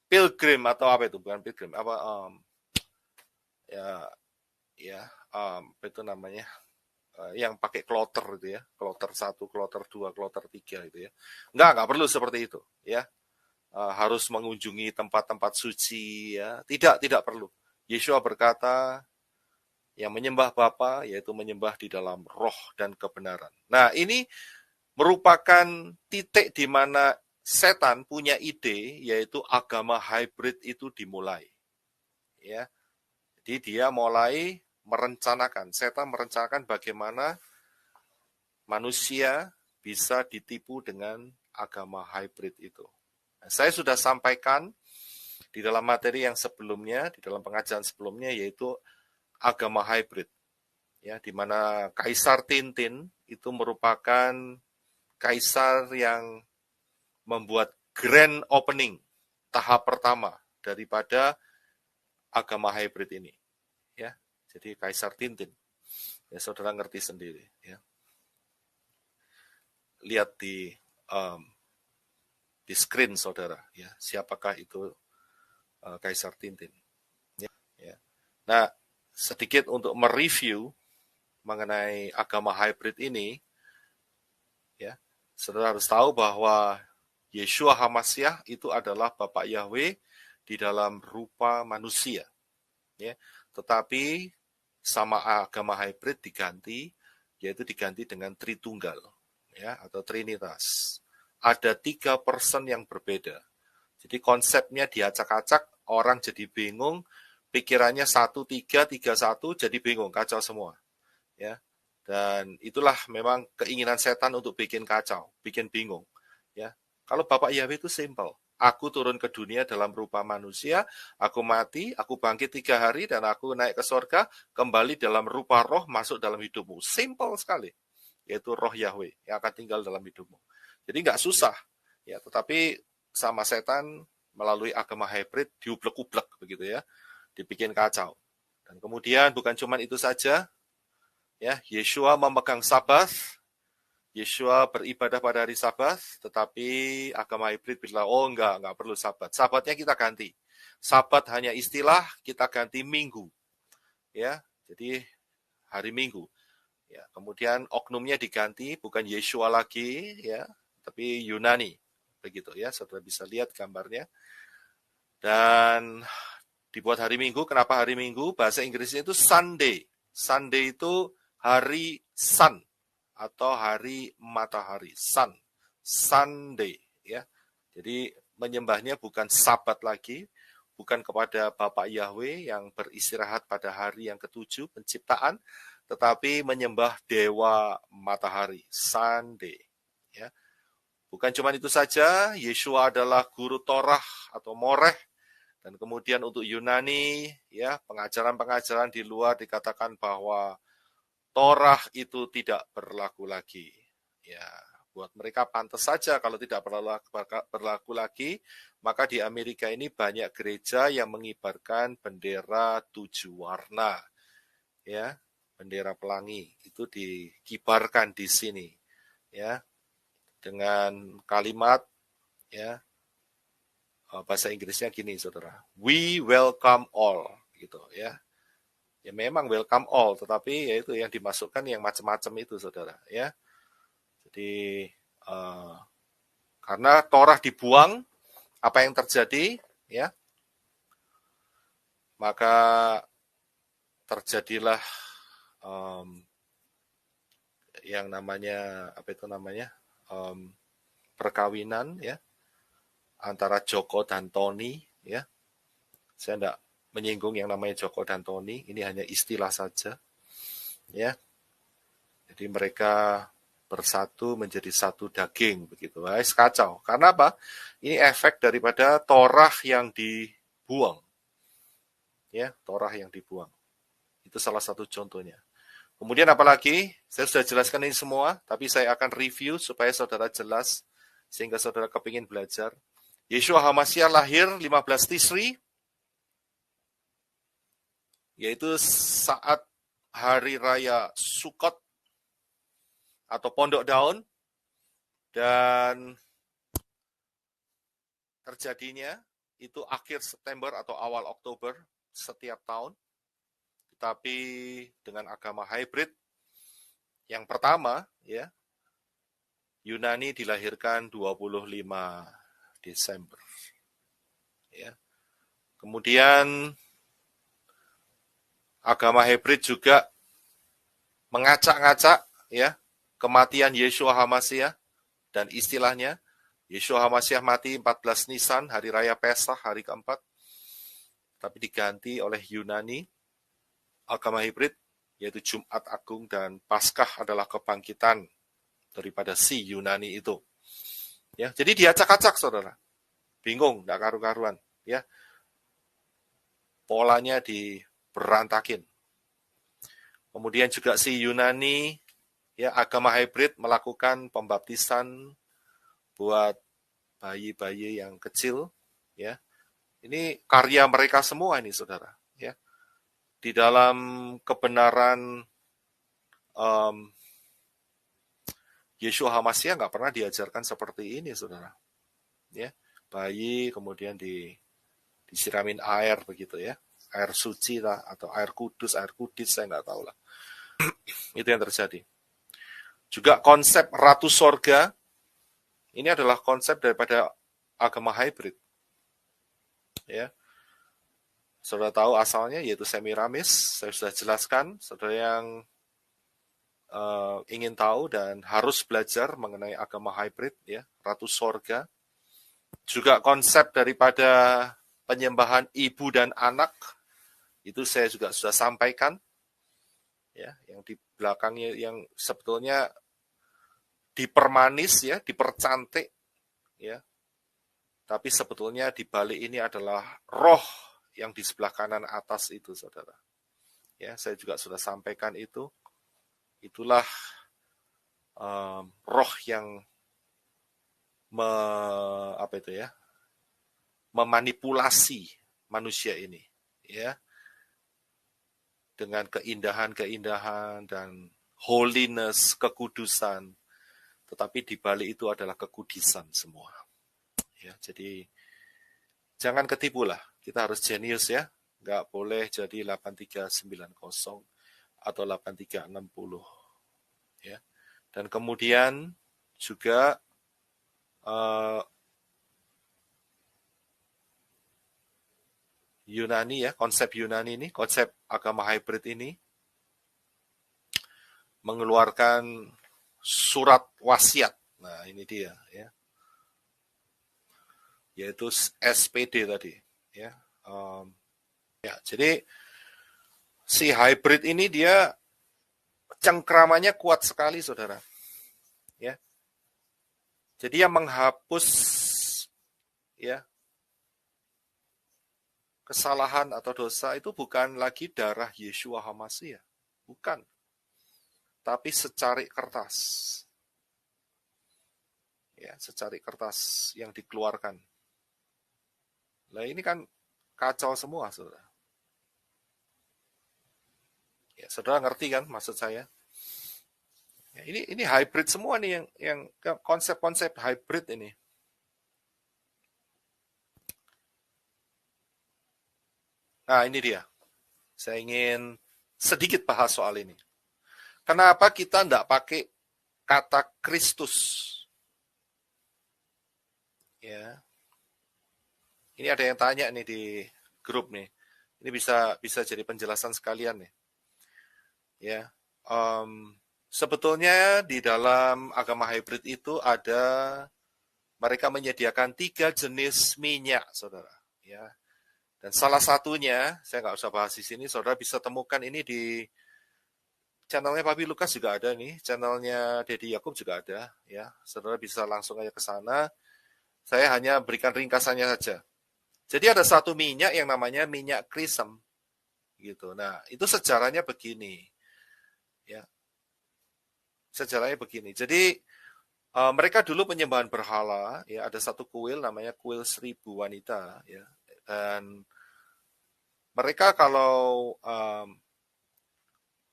pilgrim atau apa itu, bukan pilgrim, apa itu namanya, yang pakai kloter itu ya, kloter 1, kloter 2, kloter 3 itu ya. Enggak perlu seperti itu, ya. Harus mengunjungi tempat-tempat suci, ya. Tidak perlu. Yeshua berkata, yang menyembah Bapa yaitu menyembah di dalam roh dan kebenaran. Nah, ini merupakan titik di mana setan punya ide, yaitu agama hybrid itu dimulai. Ya. Jadi dia mulai merencanakan, setan merencanakan bagaimana manusia bisa ditipu dengan agama hybrid itu. Nah, saya sudah sampaikan di dalam materi yang sebelumnya, di dalam pengajaran sebelumnya, yaitu agama hybrid. Ya, di mana Kaisar Tintin itu merupakan kaisar yang membuat grand opening tahap pertama daripada agama hybrid ini, ya. Jadi Kaisar Tintin, ya, saudara ngerti sendiri, ya. Lihat di screen saudara, ya, siapakah itu Kaisar Tintin, ya. Nah, sedikit untuk mereview mengenai agama hybrid ini, ya, saudara harus tahu bahwa Yeshua HaMashiach itu adalah Bapa Yahweh di dalam rupa manusia, ya. Tetapi sama agama hybrid diganti, yaitu diganti dengan Tritunggal, ya, atau Trinitas. Ada 3 person yang berbeda. Jadi konsepnya diacak-acak, orang jadi bingung, pikirannya 1-3-3-1 jadi bingung, kacau semua, ya. Dan itulah memang keinginan setan untuk bikin kacau, bikin bingung, ya. Kalau Bapak Yahweh itu simple. Aku turun ke dunia dalam rupa manusia, aku mati, aku bangkit 3 hari, dan aku naik ke surga, kembali dalam rupa roh, masuk dalam hidupmu. Simple sekali. Yaitu roh Yahweh yang akan tinggal dalam hidupmu. Jadi nggak susah, ya. Tetapi sama setan melalui agama hybrid diublek-ublek begitu ya, dibikin kacau. Dan kemudian bukan cuma itu saja, ya, Yeshua memegang Sabat, Yeshua beribadah pada hari Sabat, tetapi agama hybrid bilang, oh enggak perlu Sabat. Sabatnya kita ganti. Sabat hanya istilah, kita ganti Minggu. Ya, jadi hari Minggu. Ya, kemudian oknumnya diganti, bukan Yeshua lagi, ya, tapi Yunani. Begitu ya, saudara bisa lihat gambarnya. Dan dibuat hari Minggu, kenapa hari Minggu? Bahasa Inggrisnya itu Sunday. Sunday itu hari sun atau hari matahari, sun, Sunday, ya. Jadi menyembahnya bukan Sabat lagi, bukan kepada Bapa Yahweh yang beristirahat pada hari yang ke-7 penciptaan, tetapi menyembah dewa matahari, Sunday, ya. Bukan cuma itu saja, Yeshua adalah guru Torah atau Moreh, dan kemudian untuk Yunani, ya, pengajaran-pengajaran di luar dikatakan bahwa Torah itu tidak berlaku lagi. Ya, buat mereka pantas saja kalau tidak berlaku lagi, maka di Amerika ini banyak gereja yang mengibarkan bendera 7 warna. Ya, bendera pelangi itu dikibarkan di sini. ya, dengan kalimat, ya, bahasa Inggrisnya gini, saudara. We welcome all, gitu ya. Ya memang welcome all, tetapi yaitu yang dimasukkan yang macam-macam itu, saudara. Ya, jadi karena Torah dibuang, apa yang terjadi? Ya, maka terjadilah yang namanya apa itu namanya perkawinan, ya, antara Joko dan Tony, ya. Saya tidak menyinggung yang namanya Joko dan Tony, ini hanya istilah saja, ya. Jadi mereka bersatu menjadi satu daging begitu. Guys, kacau. Karena apa? Ini efek daripada Torah yang dibuang. Ya, Torah yang dibuang. Itu salah satu contohnya. Kemudian apalagi? Saya sudah jelaskan ini semua, tapi saya akan review supaya saudara jelas sehingga saudara kepingin belajar. Yeshua HaMashiach lahir 15 Tisri, yaitu saat hari raya Sukkot atau Pondok Daun, dan terjadinya itu akhir September atau awal Oktober setiap tahun. Tetapi dengan agama hybrid, yang pertama, ya, Yunani dilahirkan 25 Desember. Ya. Kemudian agama hybrid juga mengacak-ngacak, ya, kematian Yeshua HaMashiach, dan istilahnya Yeshua HaMashiach mati 14 Nisan, hari raya Pesach, hari keempat, tapi diganti oleh Yunani. Agama hybrid yaitu Jumat Agung dan Paskah adalah kebangkitan daripada si Yunani itu. Ya, jadi diacak-acak, saudara. Bingung, tidak karu-karuan. Ya, polanya diberantakin. Kemudian juga si Yunani, ya, agama hybrid melakukan pembaptisan buat bayi-bayi yang kecil, ya. Ini karya mereka semua ini, saudara. Ya, di dalam kebenaran Yeshua HaMashiach nggak pernah diajarkan seperti ini, saudara. Ya, bayi kemudian disiramin air begitu, ya, air suci lah atau air kudus, saya nggak tahu lah. Itu yang terjadi. Juga konsep ratu sorga ini adalah konsep daripada agama hybrid. Ya, saudara tahu asalnya yaitu Semiramis. Saya sudah jelaskan. Saudara yang ingin tahu dan harus belajar mengenai agama hybrid, ya, ratu sorga. Juga konsep daripada penyembahan ibu dan anak itu saya juga sudah sampaikan, ya, yang di belakangnya yang sebetulnya dipermanis, ya, dipercantik, ya, tapi sebetulnya di balik ini adalah roh yang di sebelah kanan atas itu, saudara. Ya, saya juga sudah sampaikan itu. Itulah roh yang memanipulasi manusia ini, ya, dengan keindahan-keindahan dan holiness, kekudusan, tetapi di balik itu adalah kekudisan semua. Ya, jadi jangan ketipu lah, kita harus jenius, ya, nggak boleh jadi 8390 atau 8360, ya. Dan kemudian juga Yunani, ya, konsep Yunani ini, konsep agama hybrid ini mengeluarkan surat wasiat. Nah, ini dia, ya, yaitu SPD tadi, ya. Ya, jadi si hybrid ini dia cengkramannya kuat sekali, saudara. Ya, jadi yang menghapus, ya, kesalahan atau dosa itu bukan lagi darah Yeshua HaMashiach, bukan, tapi secari kertas, ya, secari kertas yang dikeluarkan. Nah, ini kan kacau semua, saudara. Ya, saudara ngerti kan maksud saya? Ya, ini hybrid semua nih yang konsep-konsep hybrid ini. Nah, ini dia. Saya ingin sedikit bahas soal ini. Kenapa kita tidak pakai kata Kristus? Ya, ini ada yang tanya nih di grup nih. Ini bisa jadi penjelasan sekalian nih. Ya, sebetulnya di dalam agama hybrid itu ada mereka menyediakan 3 jenis minyak, saudara. Ya, dan salah satunya saya nggak usah bahas di sini, saudara bisa temukan ini di channelnya Papi Lukas juga ada nih, channelnya Dedi Yakub juga ada. Ya, saudara bisa langsung aja ke sana. Saya hanya berikan ringkasannya saja. Jadi ada satu minyak yang namanya minyak krisem, gitu. Nah, itu sejarahnya begini, ya. Sejarahnya begini. Jadi mereka dulu penyembahan berhala, ya ada satu kuil namanya kuil 1000 wanita, ya. Dan mereka kalau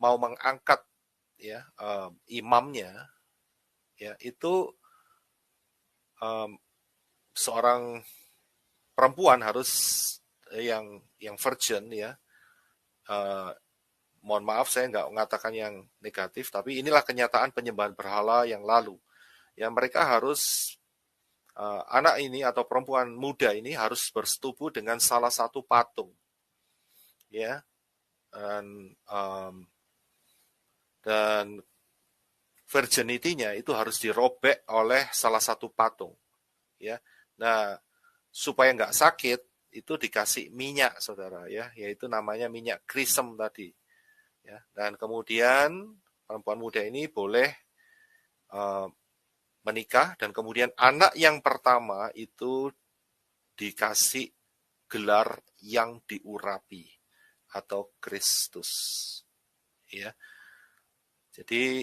mau mengangkat ya imamnya, ya itu seorang perempuan harus yang virgin ya. Mohon maaf saya nggak mengatakan yang negatif, tapi inilah kenyataan penyembahan berhala yang lalu. Ya mereka harus anak ini atau perempuan muda ini harus bersetubuh dengan salah satu patung, ya, dan virginity-nya itu harus dirobek oleh salah satu patung, ya. Nah, supaya nggak sakit itu dikasih minyak, saudara, ya, yaitu namanya minyak krisem tadi, ya. Dan kemudian perempuan muda ini boleh uh, menikah dan kemudian anak yang pertama itu dikasih gelar yang diurapi atau Kristus, ya. Jadi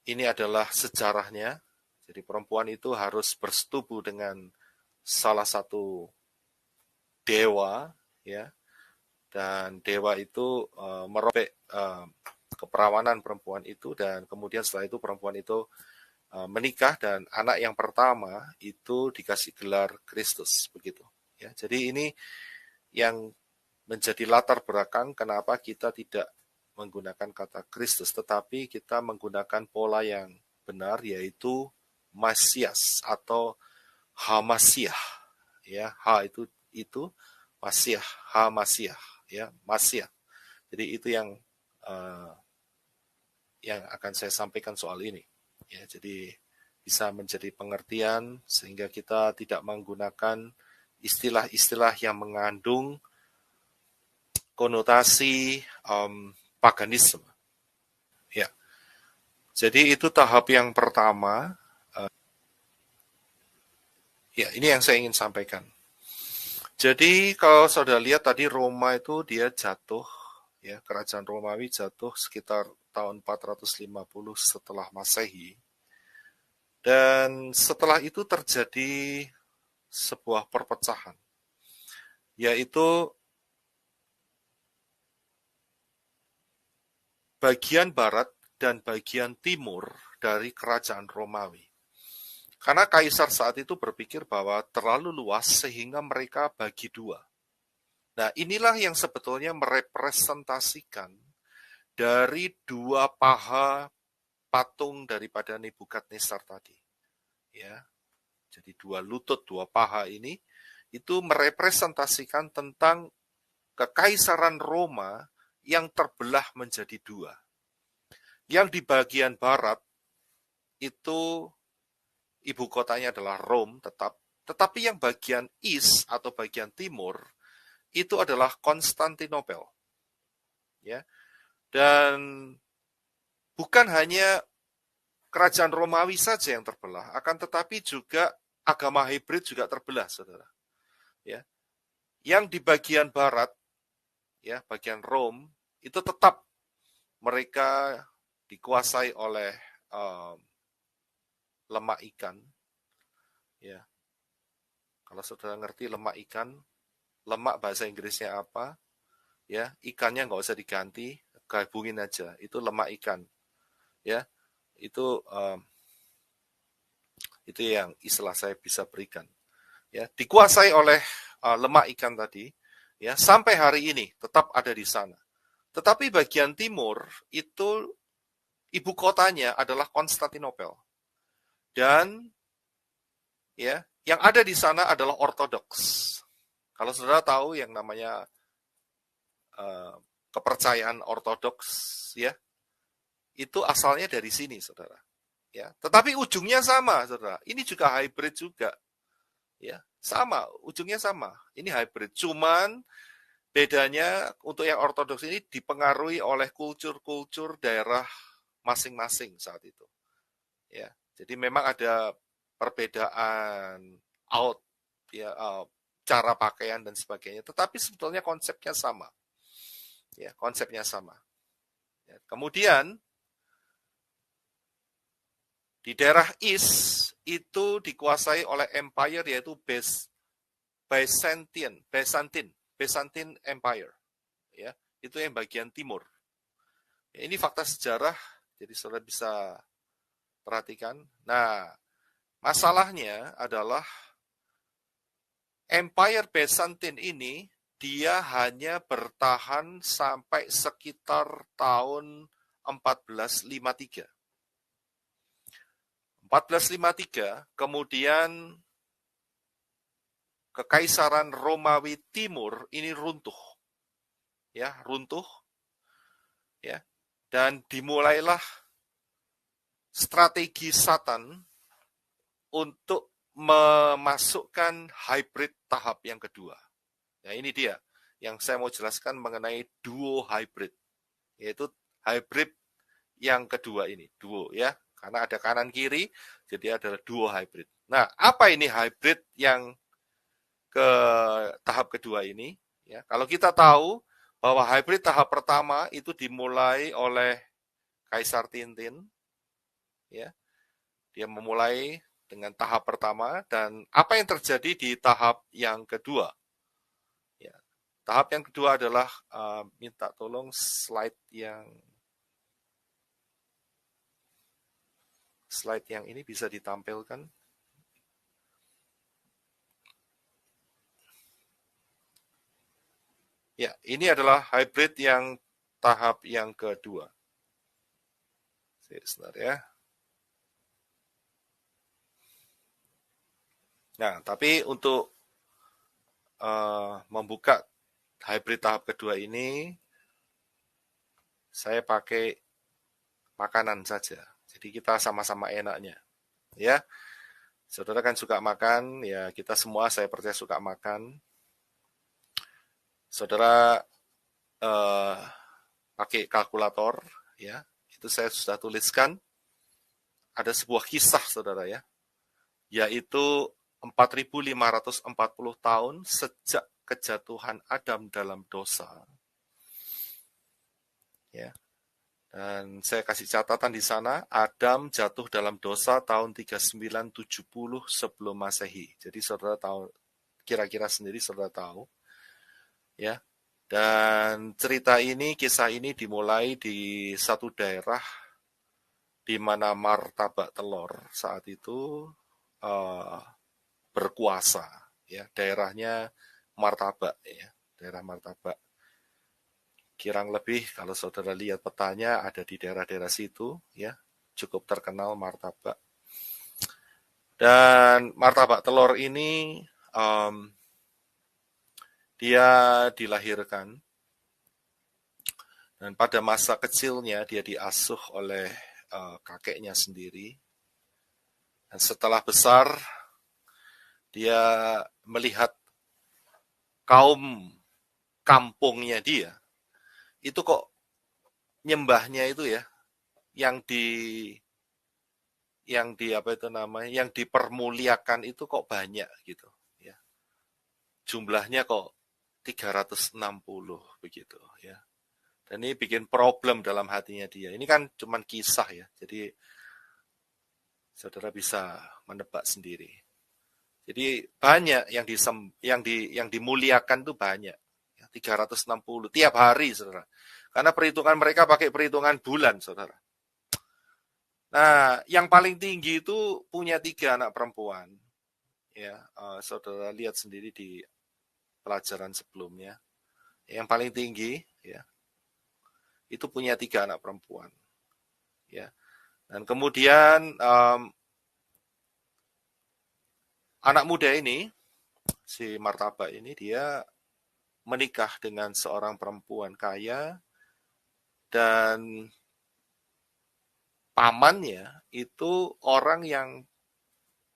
ini adalah sejarahnya. Jadi perempuan itu harus bersetubuh dengan salah satu dewa, ya, dan dewa itu merobek keperawanan perempuan itu dan kemudian setelah itu perempuan itu menikah dan anak yang pertama itu dikasih gelar Kristus begitu, ya. Jadi ini yang menjadi latar belakang kenapa kita tidak menggunakan kata Kristus, tetapi kita menggunakan pola yang benar, yaitu Masias atau Hamasiah. Ya, H itu Masiah, Hamasiah, ya, Masiah. Jadi itu uh, yang akan saya sampaikan soal ini. Ya, jadi bisa menjadi pengertian sehingga kita tidak menggunakan istilah-istilah yang mengandung konotasi paganisme. Ya, jadi itu tahap yang pertama. Ya, ini yang saya ingin sampaikan. Jadi kalau saudara lihat tadi Roma itu dia jatuh, ya kerajaan Romawi jatuh sekitar tahun 450 setelah Masehi. Dan setelah itu terjadi sebuah perpecahan, yaitu bagian barat dan bagian timur dari kerajaan Romawi. Karena kaisar saat itu berpikir bahwa terlalu luas sehingga mereka bagi dua. Nah, inilah yang sebetulnya merepresentasikan dari dua paha patung daripada Nebukadnezar tadi. Ya. Jadi dua lutut, dua paha ini itu merepresentasikan tentang kekaisaran Roma yang terbelah menjadi dua. Yang di bagian barat itu ibu kotanya adalah Rome tetapi yang bagian east atau bagian timur itu adalah Konstantinopel. Ya. Dan bukan hanya kerajaan Romawi saja yang terbelah, akan tetapi juga agama hibrid juga terbelah, saudara. Ya. Yang di bagian barat, ya, bagian Rome itu tetap mereka dikuasai oleh lemak ikan. Ya. Kalau saudara ngerti lemak ikan, lemak bahasa Inggrisnya apa? Ya, ikannya nggak usah diganti, gabungin aja. Itu lemak ikan. Ya, Itu yang istilah saya bisa berikan. Ya, dikuasai oleh lemak ikan tadi, ya, sampai hari ini tetap ada di sana. Tetapi bagian timur itu ibu kotanya adalah Konstantinopel. Dan ya, yang ada di sana adalah Ortodoks. Kalau saudara tahu yang namanya kepercayaan Ortodoks, ya, itu asalnya dari sini, saudara. Ya, tetapi ujungnya sama, saudara. Ini juga hybrid juga. Ya, sama, ujungnya sama. Ini hybrid. Cuman bedanya untuk yang ortodoks ini dipengaruhi oleh kultur-kultur daerah masing-masing saat itu. Ya, jadi memang ada perbedaan out, ya, cara pakaian dan sebagainya. Tetapi sebetulnya konsepnya sama. Ya, konsepnya sama. Ya, kemudian di daerah East itu dikuasai oleh empire yaitu Byzantine Empire. Ya, itu yang bagian timur. Ya, ini fakta sejarah, jadi saudara bisa perhatikan. Nah, masalahnya adalah Empire Byzantine ini dia hanya bertahan sampai sekitar tahun 1453. 1453, kemudian Kekaisaran Romawi Timur ini runtuh. Ya, runtuh. Ya. Dan dimulailah strategi Satan untuk memasukkan hybrid tahap yang kedua. Ya, ini dia yang saya mau jelaskan mengenai duo hybrid. Yaitu hybrid yang kedua ini, duo ya. Karena ada kanan kiri, jadi adalah duo hybrid. Nah, apa ini hybrid yang ke tahap kedua ini? Ya, kalau kita tahu bahwa hybrid tahap pertama itu dimulai oleh Kaisar Tintin, ya, dia memulai dengan tahap pertama dan apa yang terjadi di tahap yang kedua? Ya, tahap yang kedua adalah minta tolong slide yang ini bisa ditampilkan. Ya, ini adalah hybrid yang tahap yang kedua. Sebentar ya. Nah, tapi untuk membuka hybrid tahap kedua ini, saya pakai makanan saja. Jadi kita sama-sama enaknya. Ya, saudara kan suka makan, ya kita semua saya percaya suka makan. Saudara pakai kalkulator, ya, itu saya sudah tuliskan. Ada sebuah kisah, saudara ya, yaitu 4.540 tahun sejak kejatuhan Adam dalam dosa. Ya. Dan saya kasih catatan di sana, Adam jatuh dalam dosa tahun 3970 sebelum Masehi. Jadi saudara tahu, kira-kira sendiri saudara tahu. Ya. Dan cerita ini, kisah ini dimulai di satu daerah di mana martabak telur saat itu berkuasa, ya, daerahnya martabak, ya, daerah martabak. Kirang lebih kalau saudara lihat petanya ada di daerah-daerah situ, ya, cukup terkenal martabak. Dan martabak telur ini dia dilahirkan dan pada masa kecilnya dia diasuh oleh kakeknya sendiri. Dan setelah besar dia melihat kaum kampungnya dia itu kok nyembahnya itu ya yang apa itu namanya, yang dipermuliakan itu kok banyak gitu ya. Jumlahnya kok 360 begitu ya. Dan ini bikin problem dalam hatinya dia. Ini kan cuman kisah ya. Jadi saudara bisa menebak sendiri. Jadi banyak yang dimuliakan tuh banyak. 360 tiap hari, saudara. Karena perhitungan mereka pakai perhitungan bulan, saudara. Nah, yang paling tinggi itu punya 3 anak perempuan. Ya, saudara lihat sendiri di pelajaran sebelumnya. Yang paling tinggi, ya, itu punya 3 anak perempuan. Ya, dan kemudian anak muda ini, si Martaba ini, dia menikah dengan seorang perempuan kaya dan pamannya itu orang yang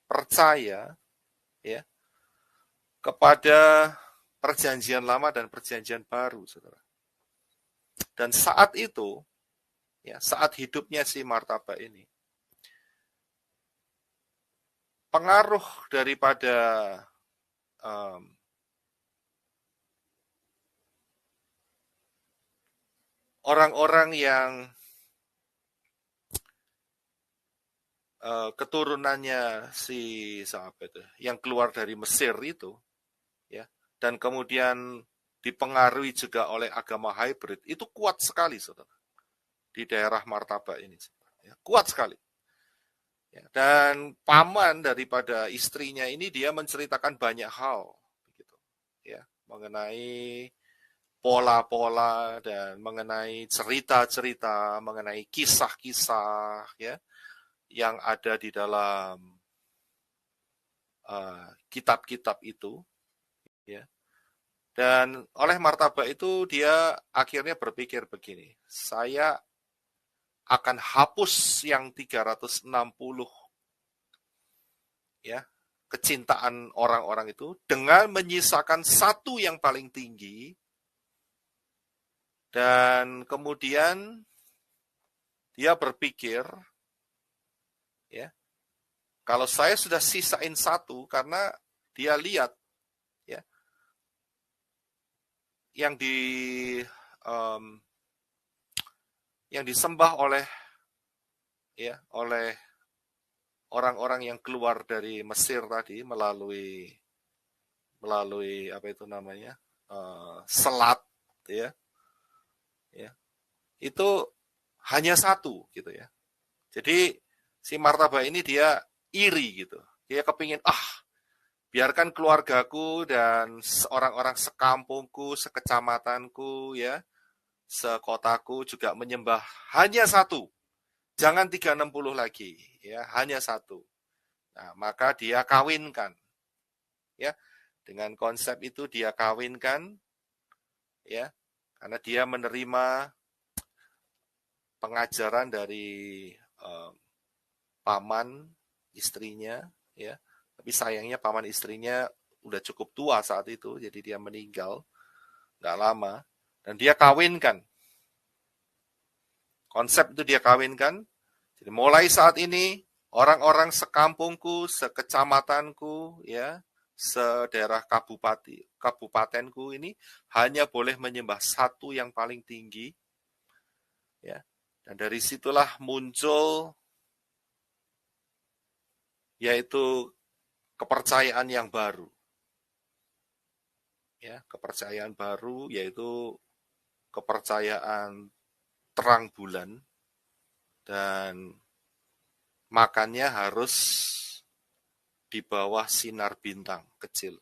percaya, ya, kepada perjanjian lama dan perjanjian baru, saudara. Dan saat itu, ya, saat hidupnya si Martaba ini, pengaruh daripada orang-orang yang keturunannya si siapa itu, yang keluar dari Mesir itu, ya, dan kemudian dipengaruhi juga oleh agama hybrid, itu kuat sekali, saudara, di daerah Martaba ini, ya, kuat sekali. Ya, dan paman daripada istrinya ini dia menceritakan banyak hal, gitu, ya, mengenai pola-pola dan mengenai cerita-cerita, mengenai kisah-kisah, ya, yang ada di dalam kitab-kitab itu, ya. Dan oleh Martaba itu dia akhirnya berpikir begini, saya akan hapus yang 360, ya, kecintaan orang-orang itu dengan menyisakan satu yang paling tinggi, dan kemudian dia berpikir, ya, kalau saya sudah sisain satu, karena dia lihat, ya, yang um, yang disembah oleh, ya, oleh orang-orang yang keluar dari Mesir tadi melalui apa itu namanya, selat, ya, ya, itu hanya satu, gitu ya. Jadi si Martaba ini dia iri, gitu, dia kepingin, biarkan keluargaku dan orang-orang sekampungku, sekecamatanku, ya, sekotaku juga menyembah hanya satu, jangan 360 lagi, ya, hanya satu. Nah, maka dia kawinkan, ya, dengan konsep itu dia kawinkan, ya, karena dia menerima pengajaran dari paman istrinya, ya. Tapi sayangnya paman istrinya udah cukup tua saat itu, jadi dia meninggal nggak lama, dan dia kawinkan. Konsep itu dia kawinkan. Jadi mulai saat ini orang-orang sekampungku, sekecamatanku, ya, sedaerah kabupatenku ini hanya boleh menyembah satu yang paling tinggi, ya. Dan dari situlah muncul yaitu kepercayaan yang baru, ya, kepercayaan baru yaitu kepercayaan terang bulan, dan makannya harus di bawah sinar bintang kecil.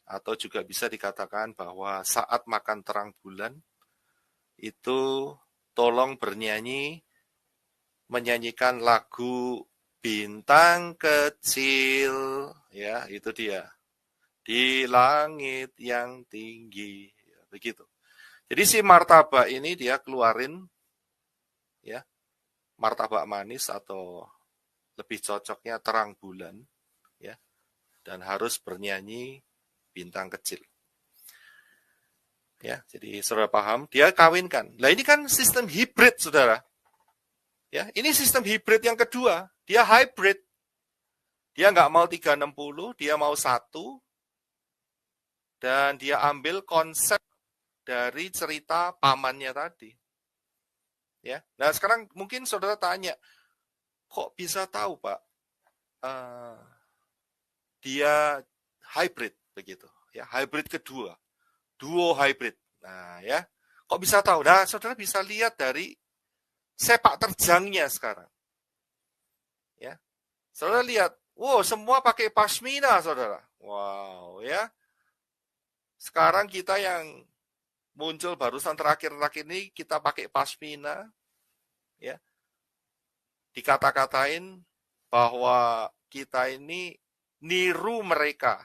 Atau juga bisa dikatakan bahwa saat makan terang bulan, itu tolong bernyanyi, menyanyikan lagu Bintang Kecil, ya, itu dia. Di langit yang tinggi, ya, begitu. Jadi si martabak ini dia keluarin, ya, martabak manis atau lebih cocoknya terang bulan, ya, dan harus bernyanyi bintang kecil. Ya, jadi saudara paham, dia kawinkan. Nah, ini kan sistem hibrid, saudara. Ya, ini sistem hibrid yang kedua. Dia hybrid. Dia nggak mau 360, dia mau satu, dan dia ambil konsep dari cerita pamannya tadi. Ya, nah sekarang mungkin saudara tanya, kok bisa tahu Pak? Dia hybrid begitu. Ya, hybrid kedua, duo hybrid. Nah, ya, kok bisa tahu? Nah, saudara bisa lihat dari sepak terjangnya sekarang. Saudara lihat, wow, semua pakai pasmina, saudara. Wow, ya. Sekarang kita yang muncul barusan terakhir-terakhir ini, kita pakai pasmina, ya. Dikata-katain bahwa kita ini niru mereka,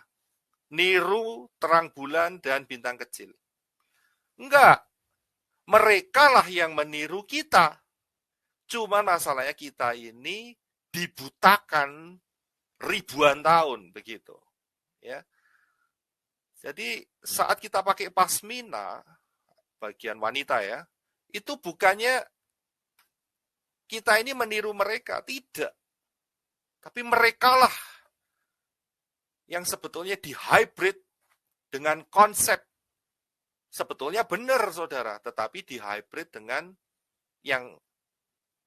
niru terang bulan dan bintang kecil. Enggak, mereka lah yang meniru kita. Cuma masalahnya kita ini dibutakan ribuan tahun begitu, ya. Jadi saat kita pakai pasmina bagian wanita ya, itu bukannya kita ini meniru mereka, tidak. Tapi merekalah yang sebetulnya dihybrid dengan konsep sebetulnya benar saudara, tetapi dihybrid dengan yang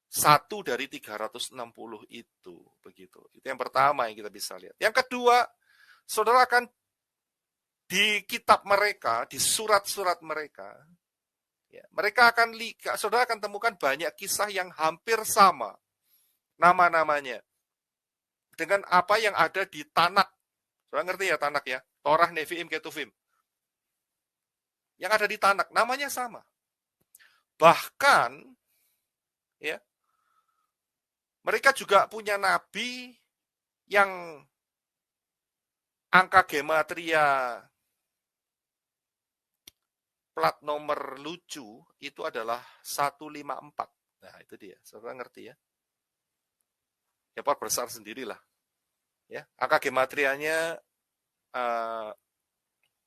satu dari 360 itu begitu. Itu yang pertama yang kita bisa lihat. Yang kedua, saudara akan di kitab mereka, di surat-surat mereka, ya, mereka akan saudara akan temukan banyak kisah yang hampir sama nama-namanya dengan apa yang ada di Tanak. Saudara ngerti ya Tanak ya? Torah, Nevi'im, Ketuvim. Yang ada di Tanak, namanya sama. Bahkan, ya, mereka juga punya nabi yang angka gematria plat nomor lucu itu adalah 154. Nah, itu dia. Saudara ngerti ya? Ya, Pak besar sendirilah. Ya, angka gematrianya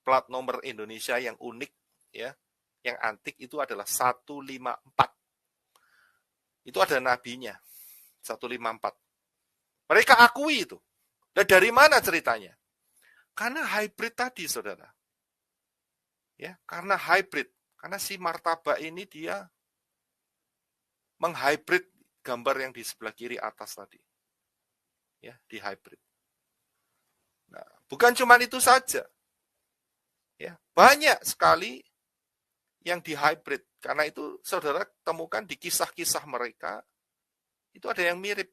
plat nomor Indonesia yang unik ya, yang antik itu adalah 154. Itu ada nabinya. 154. Mereka akui itu. Dan dari mana ceritanya? Karena hybrid tadi, saudara. Ya, karena hybrid. Karena si martabak ini dia menghybrid gambar yang di sebelah kiri atas tadi. Ya, di hybrid. Nah, bukan cuma itu saja. Ya, banyak sekali yang di hybrid. Karena itu saudara temukan di kisah-kisah mereka itu ada yang mirip.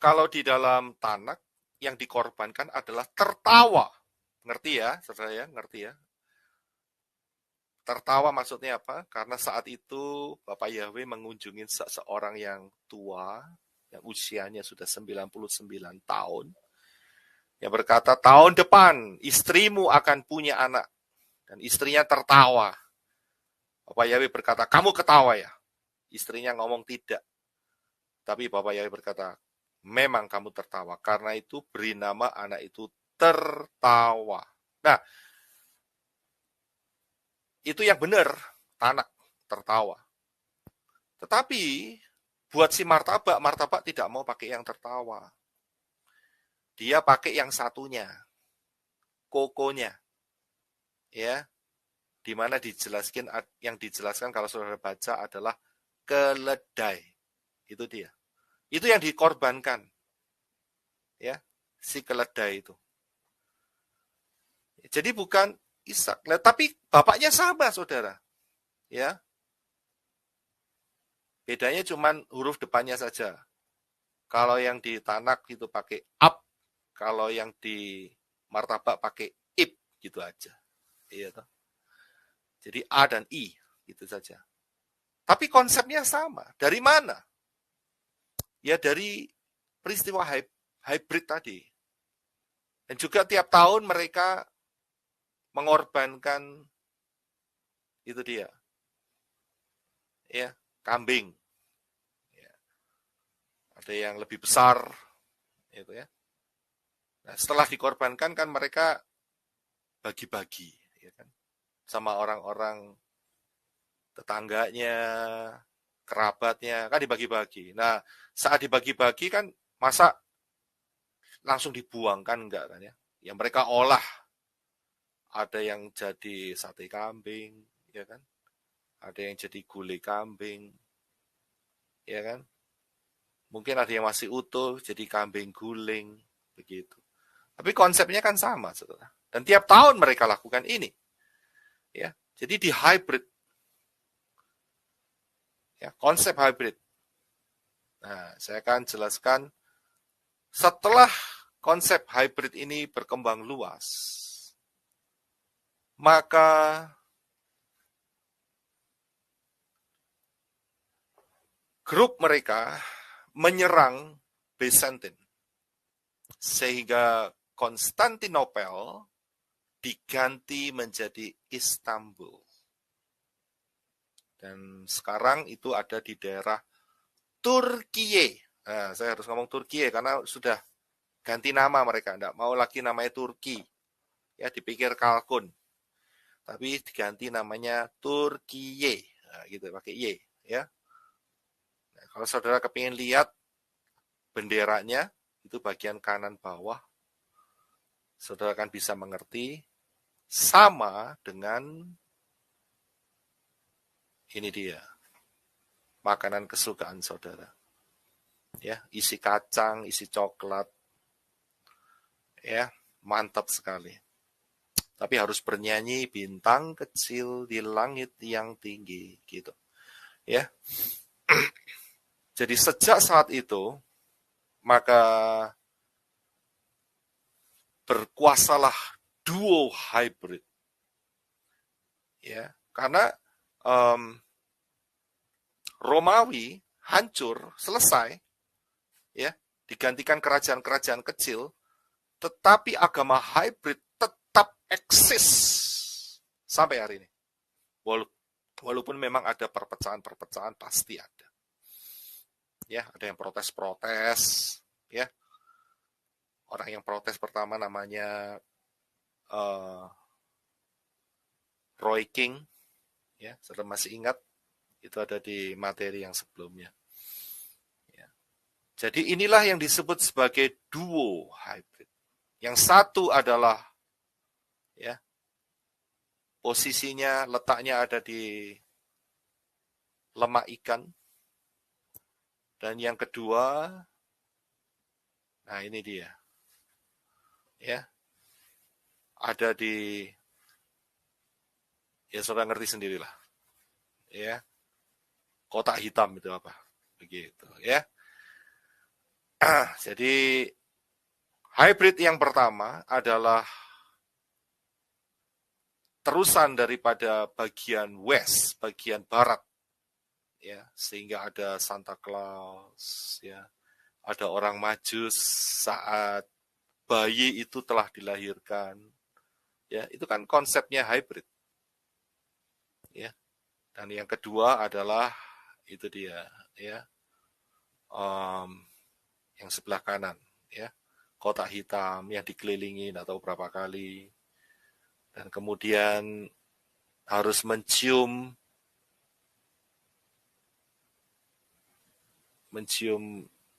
Kalau di dalam Tanak yang dikorbankan adalah tertawa. Ngerti ya, saudara ya? Ngerti ya? Tertawa maksudnya apa? Karena saat itu Bapak Yahweh mengunjungi seseorang yang tua, yang usianya sudah 99 tahun, yang berkata, tahun depan istrimu akan punya anak. Dan istrinya tertawa. Bapak Yahweh berkata, kamu ketawa ya? Istrinya ngomong tidak. Tapi Bapak Yahweh berkata, memang kamu tertawa. Karena itu beri nama anak itu tertawa. Nah, itu yang benar, Tanak tertawa. Tetapi buat si martabak tidak mau pakai yang tertawa. Dia pakai yang satunya, kokonya. Ya, di mana dijelaskan, yang dijelaskan kalau saudara baca adalah keledai. Itu dia. Itu yang dikorbankan. Ya, si keledai itu. Jadi bukan Ishak, tapi bapaknya sama, saudara. Ya. Bedanya cuma huruf depannya saja. Kalau yang di Tanak itu pakai up, kalau yang di martabak pakai ip, gitu aja. Iya toh. Jadi A dan I, gitu saja. Tapi konsepnya sama. Dari mana? Ya dari peristiwa hybrid tadi. Dan juga tiap tahun mereka mengorbankan itu dia. Ya, kambing. Ya. Ada yang lebih besar itu ya. Nah, setelah dikorbankan kan mereka bagi-bagi ya kan. Sama orang-orang tetangganya, kerabatnya, kan dibagi-bagi. Nah, saat dibagi-bagi kan masa langsung dibuang kan enggak kan ya. Ya mereka olah. Ada yang jadi sate kambing, ya kan? Ada yang jadi gulai kambing, ya kan? Mungkin ada yang masih utuh, jadi kambing guling, begitu. Tapi konsepnya kan sama, saudara. Dan tiap tahun mereka lakukan ini. Ya, jadi di hybrid. Ya, konsep hybrid. Nah, saya akan jelaskan setelah konsep hybrid ini berkembang luas, maka grup mereka menyerang Byzantine, sehingga Konstantinopel diganti menjadi Istanbul. Dan sekarang itu ada di daerah Turkiye. Nah, saya harus ngomong Turkiye karena sudah ganti nama mereka, enggak mau lagi namanya Turki. Ya, dipikir kalkun. Tapi diganti namanya Turkiye. Nah, gitu, pakai Y. Ya. Nah, kalau saudara kepingin lihat benderanya, itu bagian kanan bawah, saudara akan bisa mengerti sama dengan ini dia, makanan kesukaan saudara. Ya, isi kacang, isi coklat. Ya, mantap sekali. Tapi harus bernyanyi bintang kecil di langit yang tinggi gitu. Ya. Jadi sejak saat itu maka berkuasalah duo hybrid. Ya, karena Romawi hancur, selesai, ya, digantikan kerajaan-kerajaan kecil, tetapi agama hybrid tetap eksis sampai hari ini. Walaupun memang ada perpecahan-perpecahan, pasti ada. Ya, ada yang protes-protes, ya. Orang yang protes pertama namanya Roy King, ya, saudara masih ingat? Itu ada di materi yang sebelumnya. Ya. Jadi inilah yang disebut sebagai duo hybrid. Yang satu adalah, ya, posisinya, letaknya ada di lemak ikan. Dan yang kedua, nah ini dia. Ya. Ada di, ya saudara ngerti sendirilah. Ya. Kotak hitam itu apa? Begitu, ya. Jadi hybrid yang pertama adalah terusan daripada bagian west, bagian barat. Ya, sehingga ada Santa Claus, ya. Ada orang Majus saat bayi itu telah dilahirkan. Ya, itu kan konsepnya hybrid. Ya. Dan yang kedua adalah itu dia, ya. Yang sebelah kanan, ya. Kotak hitam yang dikelilingin atau berapa kali. Dan kemudian harus mencium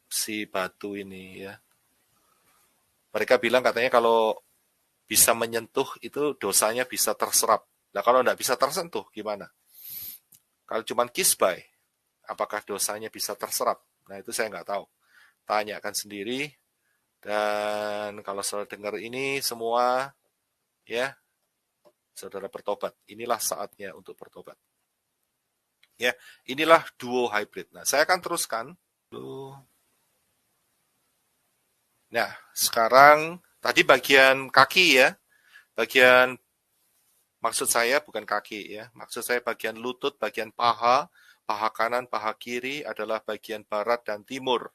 si batu ini, ya. Mereka bilang katanya kalau bisa menyentuh itu dosanya bisa terserap. Nah kalau tidak bisa tersentuh gimana? Kalau cuma kisbai, apakah dosanya bisa terserap? Nah itu saya nggak tahu. Tanyakan sendiri. Dan kalau saudara dengar ini semua, ya, saudara bertobat. Inilah saatnya untuk bertobat. Ya, inilah duo hybrid. Nah, saya akan teruskan. Nah, sekarang tadi bagian kaki ya. Bagian, maksud saya bukan kaki ya. Maksud saya bagian lutut, bagian paha, paha kanan, paha kiri adalah bagian barat dan timur.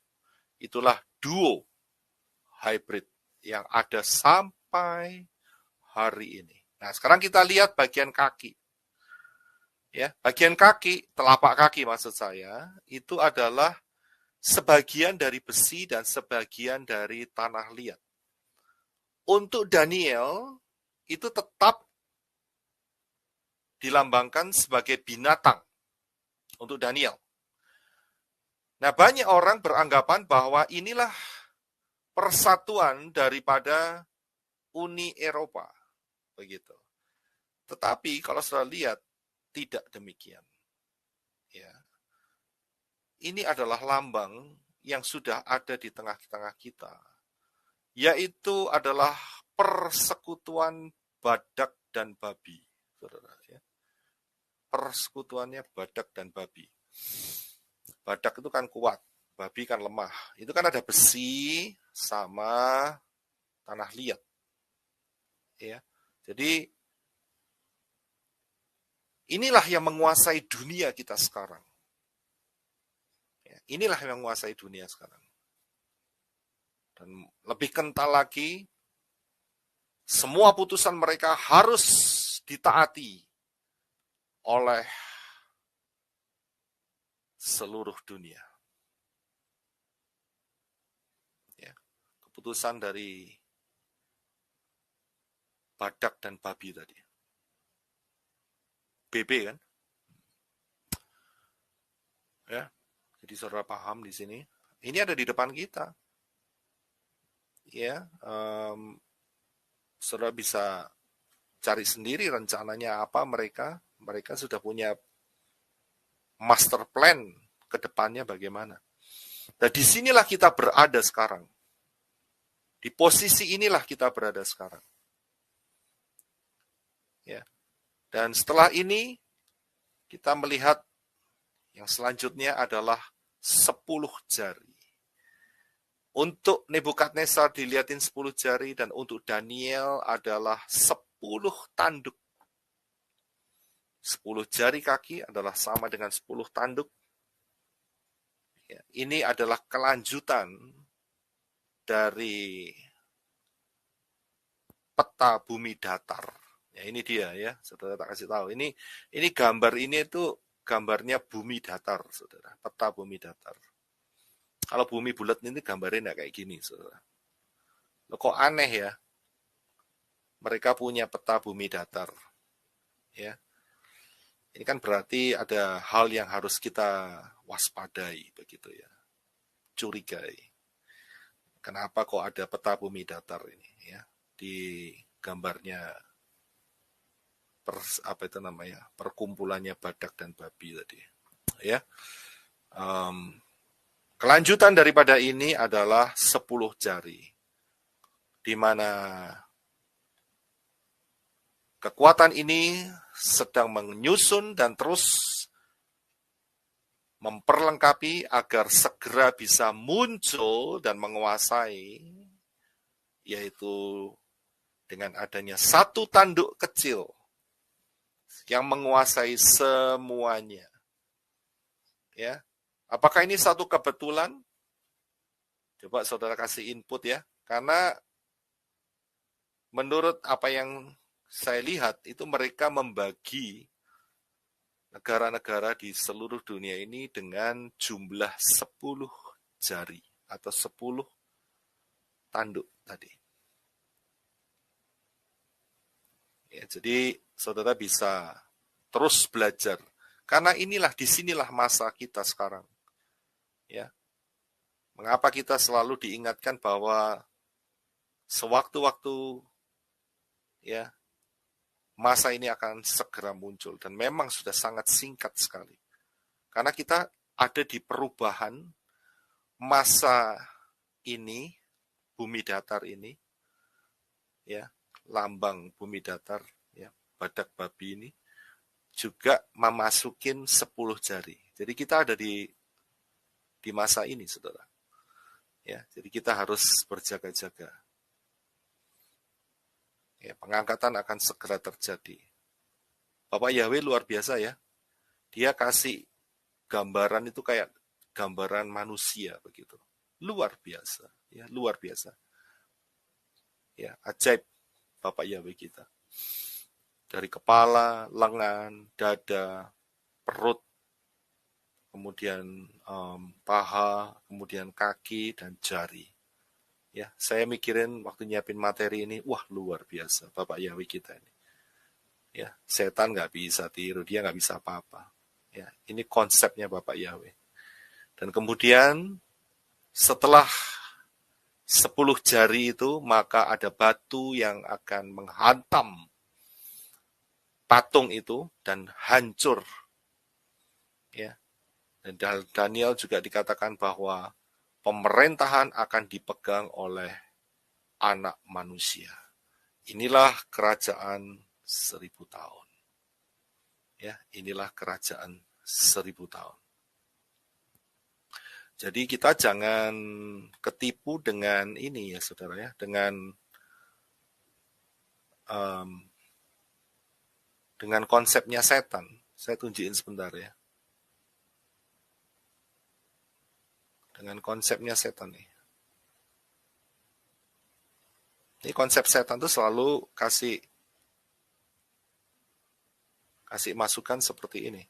Itulah duo hybrid yang ada sampai hari ini. Nah, sekarang kita lihat bagian kaki. Ya, bagian kaki, telapak kaki maksud saya, itu adalah sebagian dari besi dan sebagian dari tanah liat. Untuk Daniel, itu tetap dilambangkan sebagai binatang untuk Daniel. Nah, banyak orang beranggapan bahwa inilah persatuan daripada Uni Eropa. Begitu. Tetapi kalau sudah lihat, tidak demikian. Ya. Ini adalah lambang yang sudah ada di tengah-tengah kita, yaitu adalah persekutuan badak dan babi. Saudara, ya. Persekutuannya badak dan babi. Badak itu kan kuat, babi kan lemah. Itu kan ada besi sama tanah liat. Ya. Jadi inilah yang menguasai dunia kita sekarang. Ya, inilah yang menguasai dunia sekarang. Dan lebih kental lagi, semua putusan mereka harus ditaati oleh seluruh dunia. Ya, keputusan dari badak dan babi tadi. BB kan? Ya, jadi saudara paham di sini. Ini ada di depan kita. Ya, saudara bisa cari sendiri rencananya apa mereka. Mereka sudah punya master plan ke depannya bagaimana. Dan disinilah kita berada sekarang. Di posisi inilah kita berada sekarang. Ya. Dan setelah ini kita melihat yang selanjutnya adalah 10 jari. Untuk Nebukadnezar dilihatin 10 jari dan untuk Daniel adalah 10 tanduk. 10 jari kaki adalah sama dengan 10 tanduk. Ya, ini adalah kelanjutan dari peta bumi datar. Ya, ini dia ya, saudara tak kasih tahu. Ini gambar ini itu gambarnya bumi datar, saudara. Peta bumi datar. Kalau bumi bulat ini gambarnya kayak gini, saudara. Loh, kok aneh ya? Mereka punya peta bumi datar. Ya. Ini kan berarti ada hal yang harus kita waspadai begitu ya. Curigai. Kenapa kok ada peta bumi datar ini ya? Di gambarnya perkumpulannya badak dan babi tadi ya. Kelanjutan daripada ini adalah 10 jari di mana kekuatan ini sedang menyusun dan terus memperlengkapi agar segera bisa muncul dan menguasai, yaitu dengan adanya satu tanduk kecil yang menguasai semuanya. Ya, apakah ini satu kebetulan? Coba saudara kasih input ya, karena menurut apa yang saya lihat itu mereka membagi negara-negara di seluruh dunia ini dengan jumlah 10 jari atau 10 tanduk tadi. Ya, jadi saudara bisa terus belajar karena disinilah masa kita sekarang. Ya, mengapa kita selalu diingatkan bahwa sewaktu-waktu ya masa ini akan segera muncul dan memang sudah sangat singkat sekali. Karena kita ada di perubahan masa ini, bumi datar ini, ya, lambang bumi datar, ya, badak babi ini juga memasukin 10 jari. Jadi kita ada di masa ini, saudara. Ya, jadi kita harus berjaga-jaga. Ya, pengangkatan akan segera terjadi. Bapak Yahweh luar biasa ya. Dia kasih gambaran itu kayak gambaran manusia begitu. Luar biasa, ya, luar biasa. Ya, ajaib Bapak Yahweh kita. Dari kepala, lengan, dada, perut, kemudian paha, kemudian kaki dan jari. Ya, saya mikirin waktu nyiapin materi ini, wah luar biasa Bapak Yahweh kita ini. Ya, setan nggak bisa tiru, dia nggak bisa apa-apa. Ya, ini konsepnya Bapak Yahweh. Dan kemudian setelah 10 jari itu, maka ada batu yang akan menghantam patung itu dan hancur. Ya. Dan Daniel juga dikatakan bahwa pemerintahan akan dipegang oleh anak manusia. Inilah kerajaan 1000 tahun. Ya, inilah kerajaan 1000 tahun. Jadi kita jangan ketipu dengan ini ya saudara ya, dengan konsepnya setan. Saya tunjukin sebentar ya. Dengan konsepnya setan nih. Ini konsep setan tuh selalu kasih masukan seperti ini.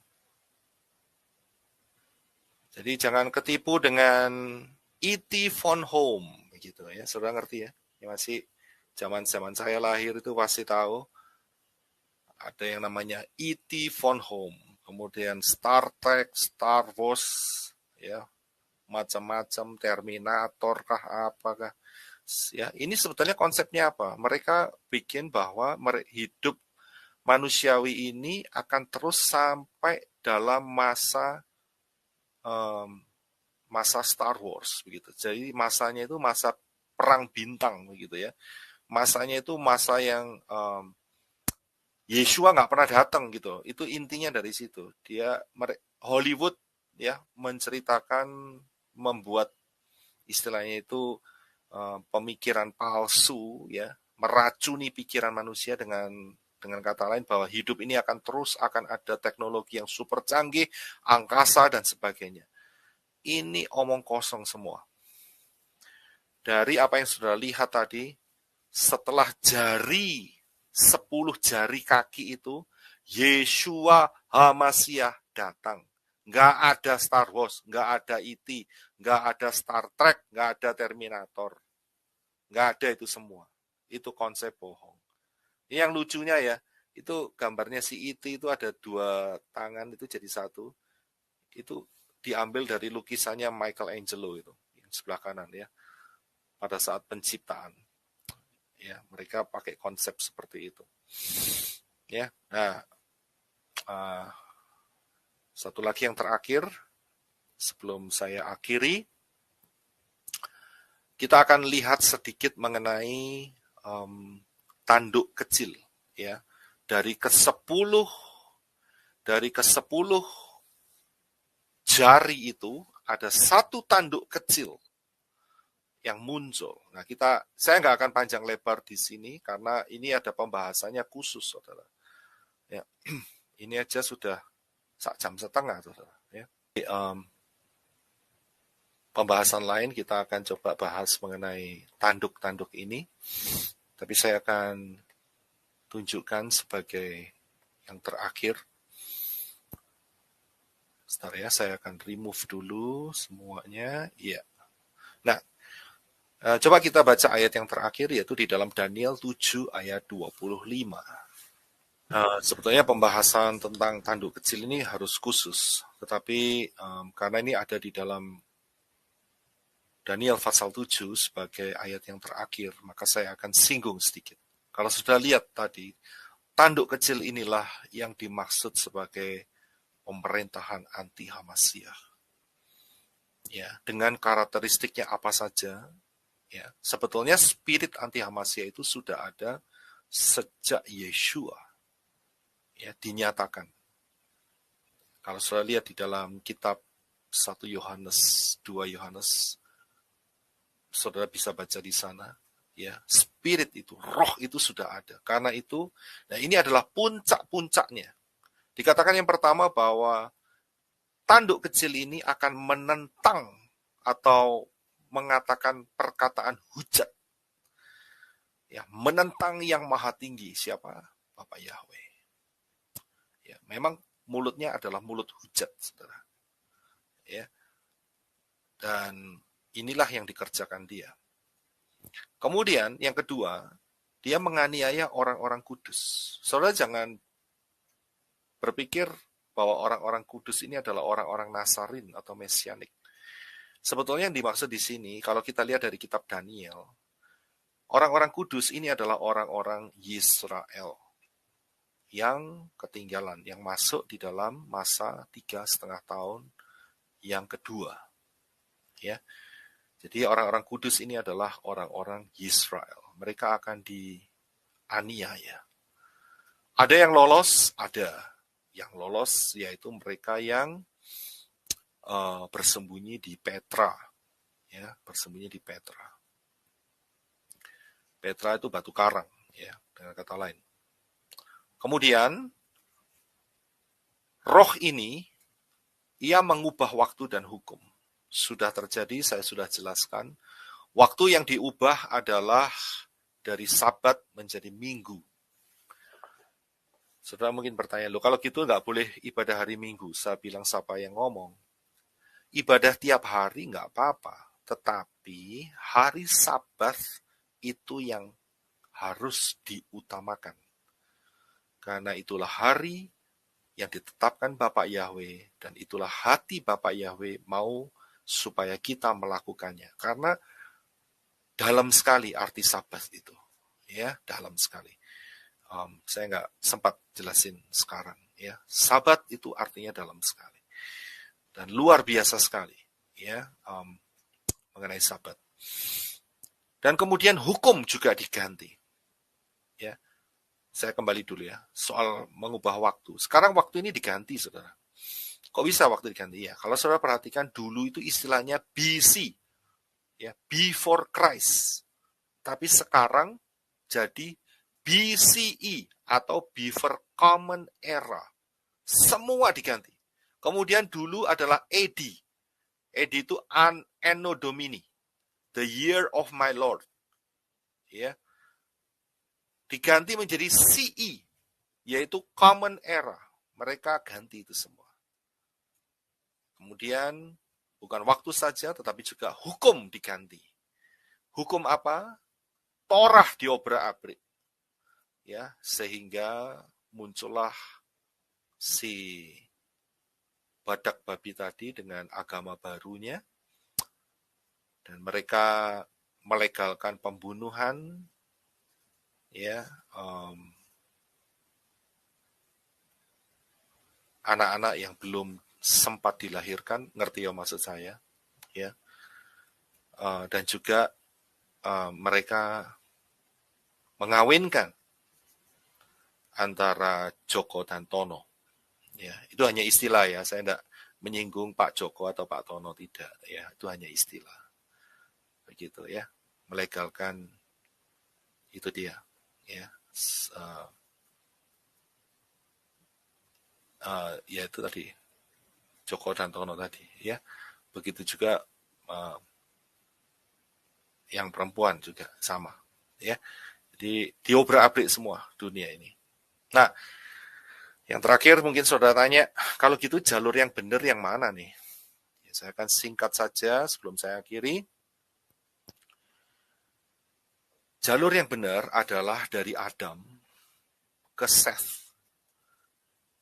Jadi jangan ketipu dengan E.T. Phone Home gitu ya. Saudara ngerti ya? Yang masih zaman-zaman saya lahir itu pasti tahu ada yang namanya E.T. Phone Home, kemudian Star Trek, Star Wars, ya macam-macam, Terminator kah apakah. Ya, ini sebetulnya konsepnya apa? Mereka bikin bahwa hidup manusiawi ini akan terus sampai dalam masa Star Wars begitu. Jadi masanya itu masa perang bintang begitu ya. Masanya itu masa yang Yeshua nggak pernah datang gitu. Itu intinya dari situ. Hollywood ya menceritakan, membuat istilahnya itu pemikiran palsu ya, meracuni pikiran manusia dengan kata lain bahwa hidup ini akan ada teknologi yang super canggih, angkasa dan sebagainya. Ini omong kosong semua. Dari apa yang sudah lihat tadi, setelah 10 jari kaki itu, Yeshua HaMashiach datang. Nggak ada Star Wars, nggak ada E.T., nggak ada Star Trek, nggak ada Terminator. Nggak ada itu semua. Itu konsep bohong. Ini yang lucunya ya, itu gambarnya si E.T. itu ada 2 tangan itu jadi satu. Itu diambil dari lukisannya Michelangelo itu, yang sebelah kanan ya, pada saat penciptaan. Ya, mereka pakai konsep seperti itu. Ya, nah, satu lagi yang terakhir sebelum saya akhiri, kita akan lihat sedikit mengenai tanduk kecil ya. Dari ke-10 jari itu ada satu tanduk kecil yang muncul. Nah, saya nggak akan panjang lebar di sini karena ini ada pembahasannya khusus, saudara. Ya, ini aja sudah 1,5 jam, saudara. Ya. Pembahasan lain kita akan coba bahas mengenai tanduk-tanduk ini. Tapi saya akan tunjukkan sebagai yang terakhir. Sebentar ya, saya akan remove dulu semuanya. Iya. Nah, coba kita baca ayat yang terakhir, yaitu di dalam Daniel 7 ayat 25. Sebetulnya pembahasan tentang tanduk kecil ini harus khusus. Tetapi karena ini ada di dalam Daniel pasal 7 sebagai ayat yang terakhir, maka saya akan singgung sedikit. Kalau sudah lihat tadi, tanduk kecil inilah yang dimaksud sebagai pemerintahan anti HaMashiach. Ya, dengan karakteristiknya apa saja, ya. Sebetulnya spirit anti HaMashiach itu sudah ada sejak Yeshua ya dinyatakan. Kalau sudah lihat di dalam kitab 1 Yohanes, 2 Yohanes, saudara bisa baca di sana. Ya, spirit itu, roh itu sudah ada. Karena itu, nah ini adalah puncak-puncaknya. Dikatakan yang pertama bahwa tanduk kecil ini akan menentang atau mengatakan perkataan hujat. Ya, menentang yang maha tinggi. Siapa? Bapak Yahweh. Ya, memang mulutnya adalah mulut hujat, saudara. Ya. Dan inilah yang dikerjakan dia. Kemudian yang kedua, dia menganiaya orang-orang kudus. Saudara jangan berpikir bahwa orang-orang kudus ini adalah orang-orang Nasarin atau Mesianik. Sebetulnya yang dimaksud di sini, kalau kita lihat dari kitab Daniel, orang-orang kudus ini adalah orang-orang Yisrael yang ketinggalan, yang masuk di dalam masa 3,5 tahun yang kedua. Ya, jadi orang-orang kudus ini adalah orang-orang Yisrael. Mereka akan dianiaya. Ada yang lolos, ada. Yang lolos yaitu mereka yang bersembunyi di Petra, ya, bersembunyi di Petra. Petra itu batu karang, ya, dengan kata lain. Kemudian roh ini ia mengubah waktu dan hukum. Sudah terjadi, saya sudah jelaskan. Waktu yang diubah adalah dari Sabat menjadi Minggu. Saudara mungkin bertanya, loh kalau gitu nggak boleh ibadah hari Minggu. Saya bilang, siapa yang ngomong? Ibadah tiap hari nggak apa-apa. Tetapi hari Sabat itu yang harus diutamakan. Karena itulah hari yang ditetapkan Bapak Yahweh, dan itulah hati Bapak Yahweh mau supaya kita melakukannya. Karena dalam sekali arti Sabat itu, ya, dalam sekali. Saya nggak sempat jelasin sekarang, ya. Sabat itu artinya dalam sekali dan luar biasa sekali, ya, mengenai Sabat. Dan kemudian hukum juga diganti, ya. Saya kembali dulu ya soal mengubah waktu. Sekarang waktu ini diganti, saudara. Kok bisa waktu diganti? Ya, kalau saudara perhatikan dulu itu istilahnya BC, ya, before Christ. Tapi sekarang jadi BCE atau Before Common Era. Semua diganti. Kemudian dulu adalah AD. AD itu Anno Domini, the year of my Lord. Ya. Diganti menjadi CE, yaitu Common Era. Mereka ganti itu semua. Kemudian bukan waktu saja, tetapi juga hukum diganti. Hukum apa? Torah diobrak-abrik. Ya, sehingga muncullah si badak babi tadi dengan agama barunya, dan mereka melegalkan pembunuhan, ya, anak-anak yang belum sempat dilahirkan, ngerti ya maksud saya, ya, dan juga mereka mengawinkan antara Joko dan Tono. Ya, itu hanya istilah ya, saya tidak menyinggung Pak Joko atau Pak Tono, tidak, ya, itu hanya istilah. Begitu ya, melegalkan itu dia, ya, ya itu tadi Joko dan Tono tadi, ya. Begitu juga yang perempuan juga sama, ya. Jadi diobrak-abrik semua dunia ini. Nah, yang terakhir mungkin saudara tanya, kalau gitu jalur yang benar yang mana nih? Ya, saya akan singkat saja sebelum saya akhiri. Jalur yang benar adalah dari Adam ke Seth.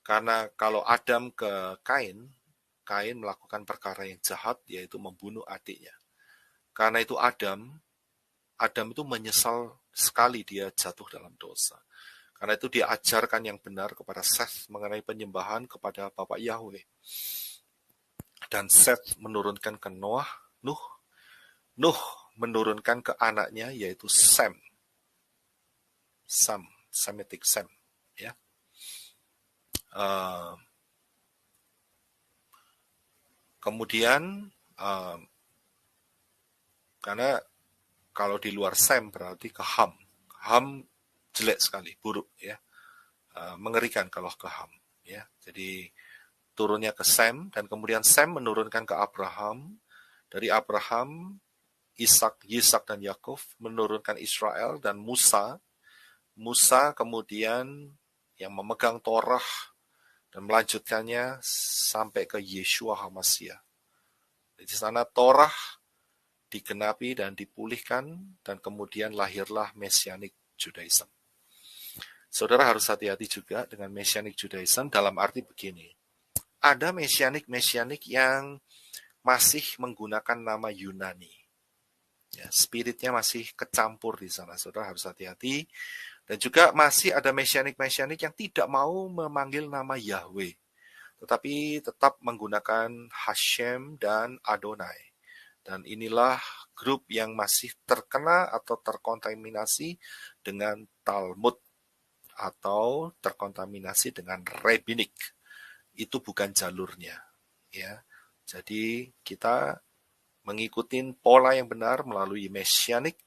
Karena kalau Adam ke Kain, Kain melakukan perkara yang jahat, yaitu membunuh adiknya. Karena itu Adam itu menyesal sekali dia jatuh dalam dosa. Karena itu dia ajarkan yang benar kepada Seth mengenai penyembahan kepada Bapak Yahweh. Dan Seth menurunkan ke Nuh menurunkan ke anaknya yaitu Sem, Semitic Sem, ya. Kemudian karena kalau di luar Sem berarti ke Ham. Ham jelek sekali, buruk, ya. Mengerikan kalau ke Ham, ya. Jadi turunnya ke Sem, dan kemudian Sem menurunkan ke Abraham. Dari Abraham, Ishak dan Yakub menurunkan Israel dan Musa. Musa kemudian yang memegang Torah dan melanjutkannya sampai ke Yeshua HaMashiach. Di sana Torah digenapi dan dipulihkan, dan kemudian lahirlah Messianic Judaism. Saudara harus hati-hati juga dengan Messianic Judaism dalam arti begini. Ada Messianic yang masih menggunakan nama Yunani. Ya, spiritnya masih kecampur di sana. Saudara harus hati-hati. Dan juga masih ada Messianic yang tidak mau memanggil nama Yahweh, tetapi tetap menggunakan Hashem dan Adonai. Dan inilah grup yang masih terkena atau terkontaminasi dengan Talmud atau terkontaminasi dengan Rabbinik. Itu bukan jalurnya, ya. Jadi kita mengikuti pola yang benar melalui mesianik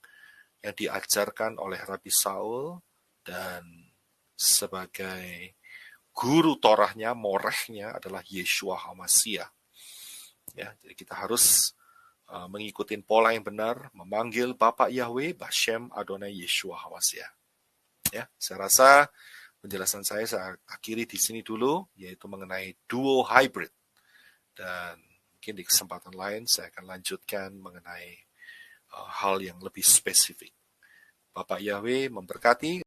yang diajarkan oleh Rabi Saul, dan sebagai guru Torahnya, morehnya adalah Yeshua HaMashiach. Ya, jadi kita harus mengikuti pola yang benar, memanggil Bapa Yahweh, Bashem Adonai Yeshua HaMashiach. Ya, saya rasa penjelasan saya akhiri di sini dulu, yaitu mengenai duo hybrid. Dan mungkin di kesempatan lain saya akan lanjutkan mengenai hal yang lebih spesifik. Bapak Yahweh memberkati.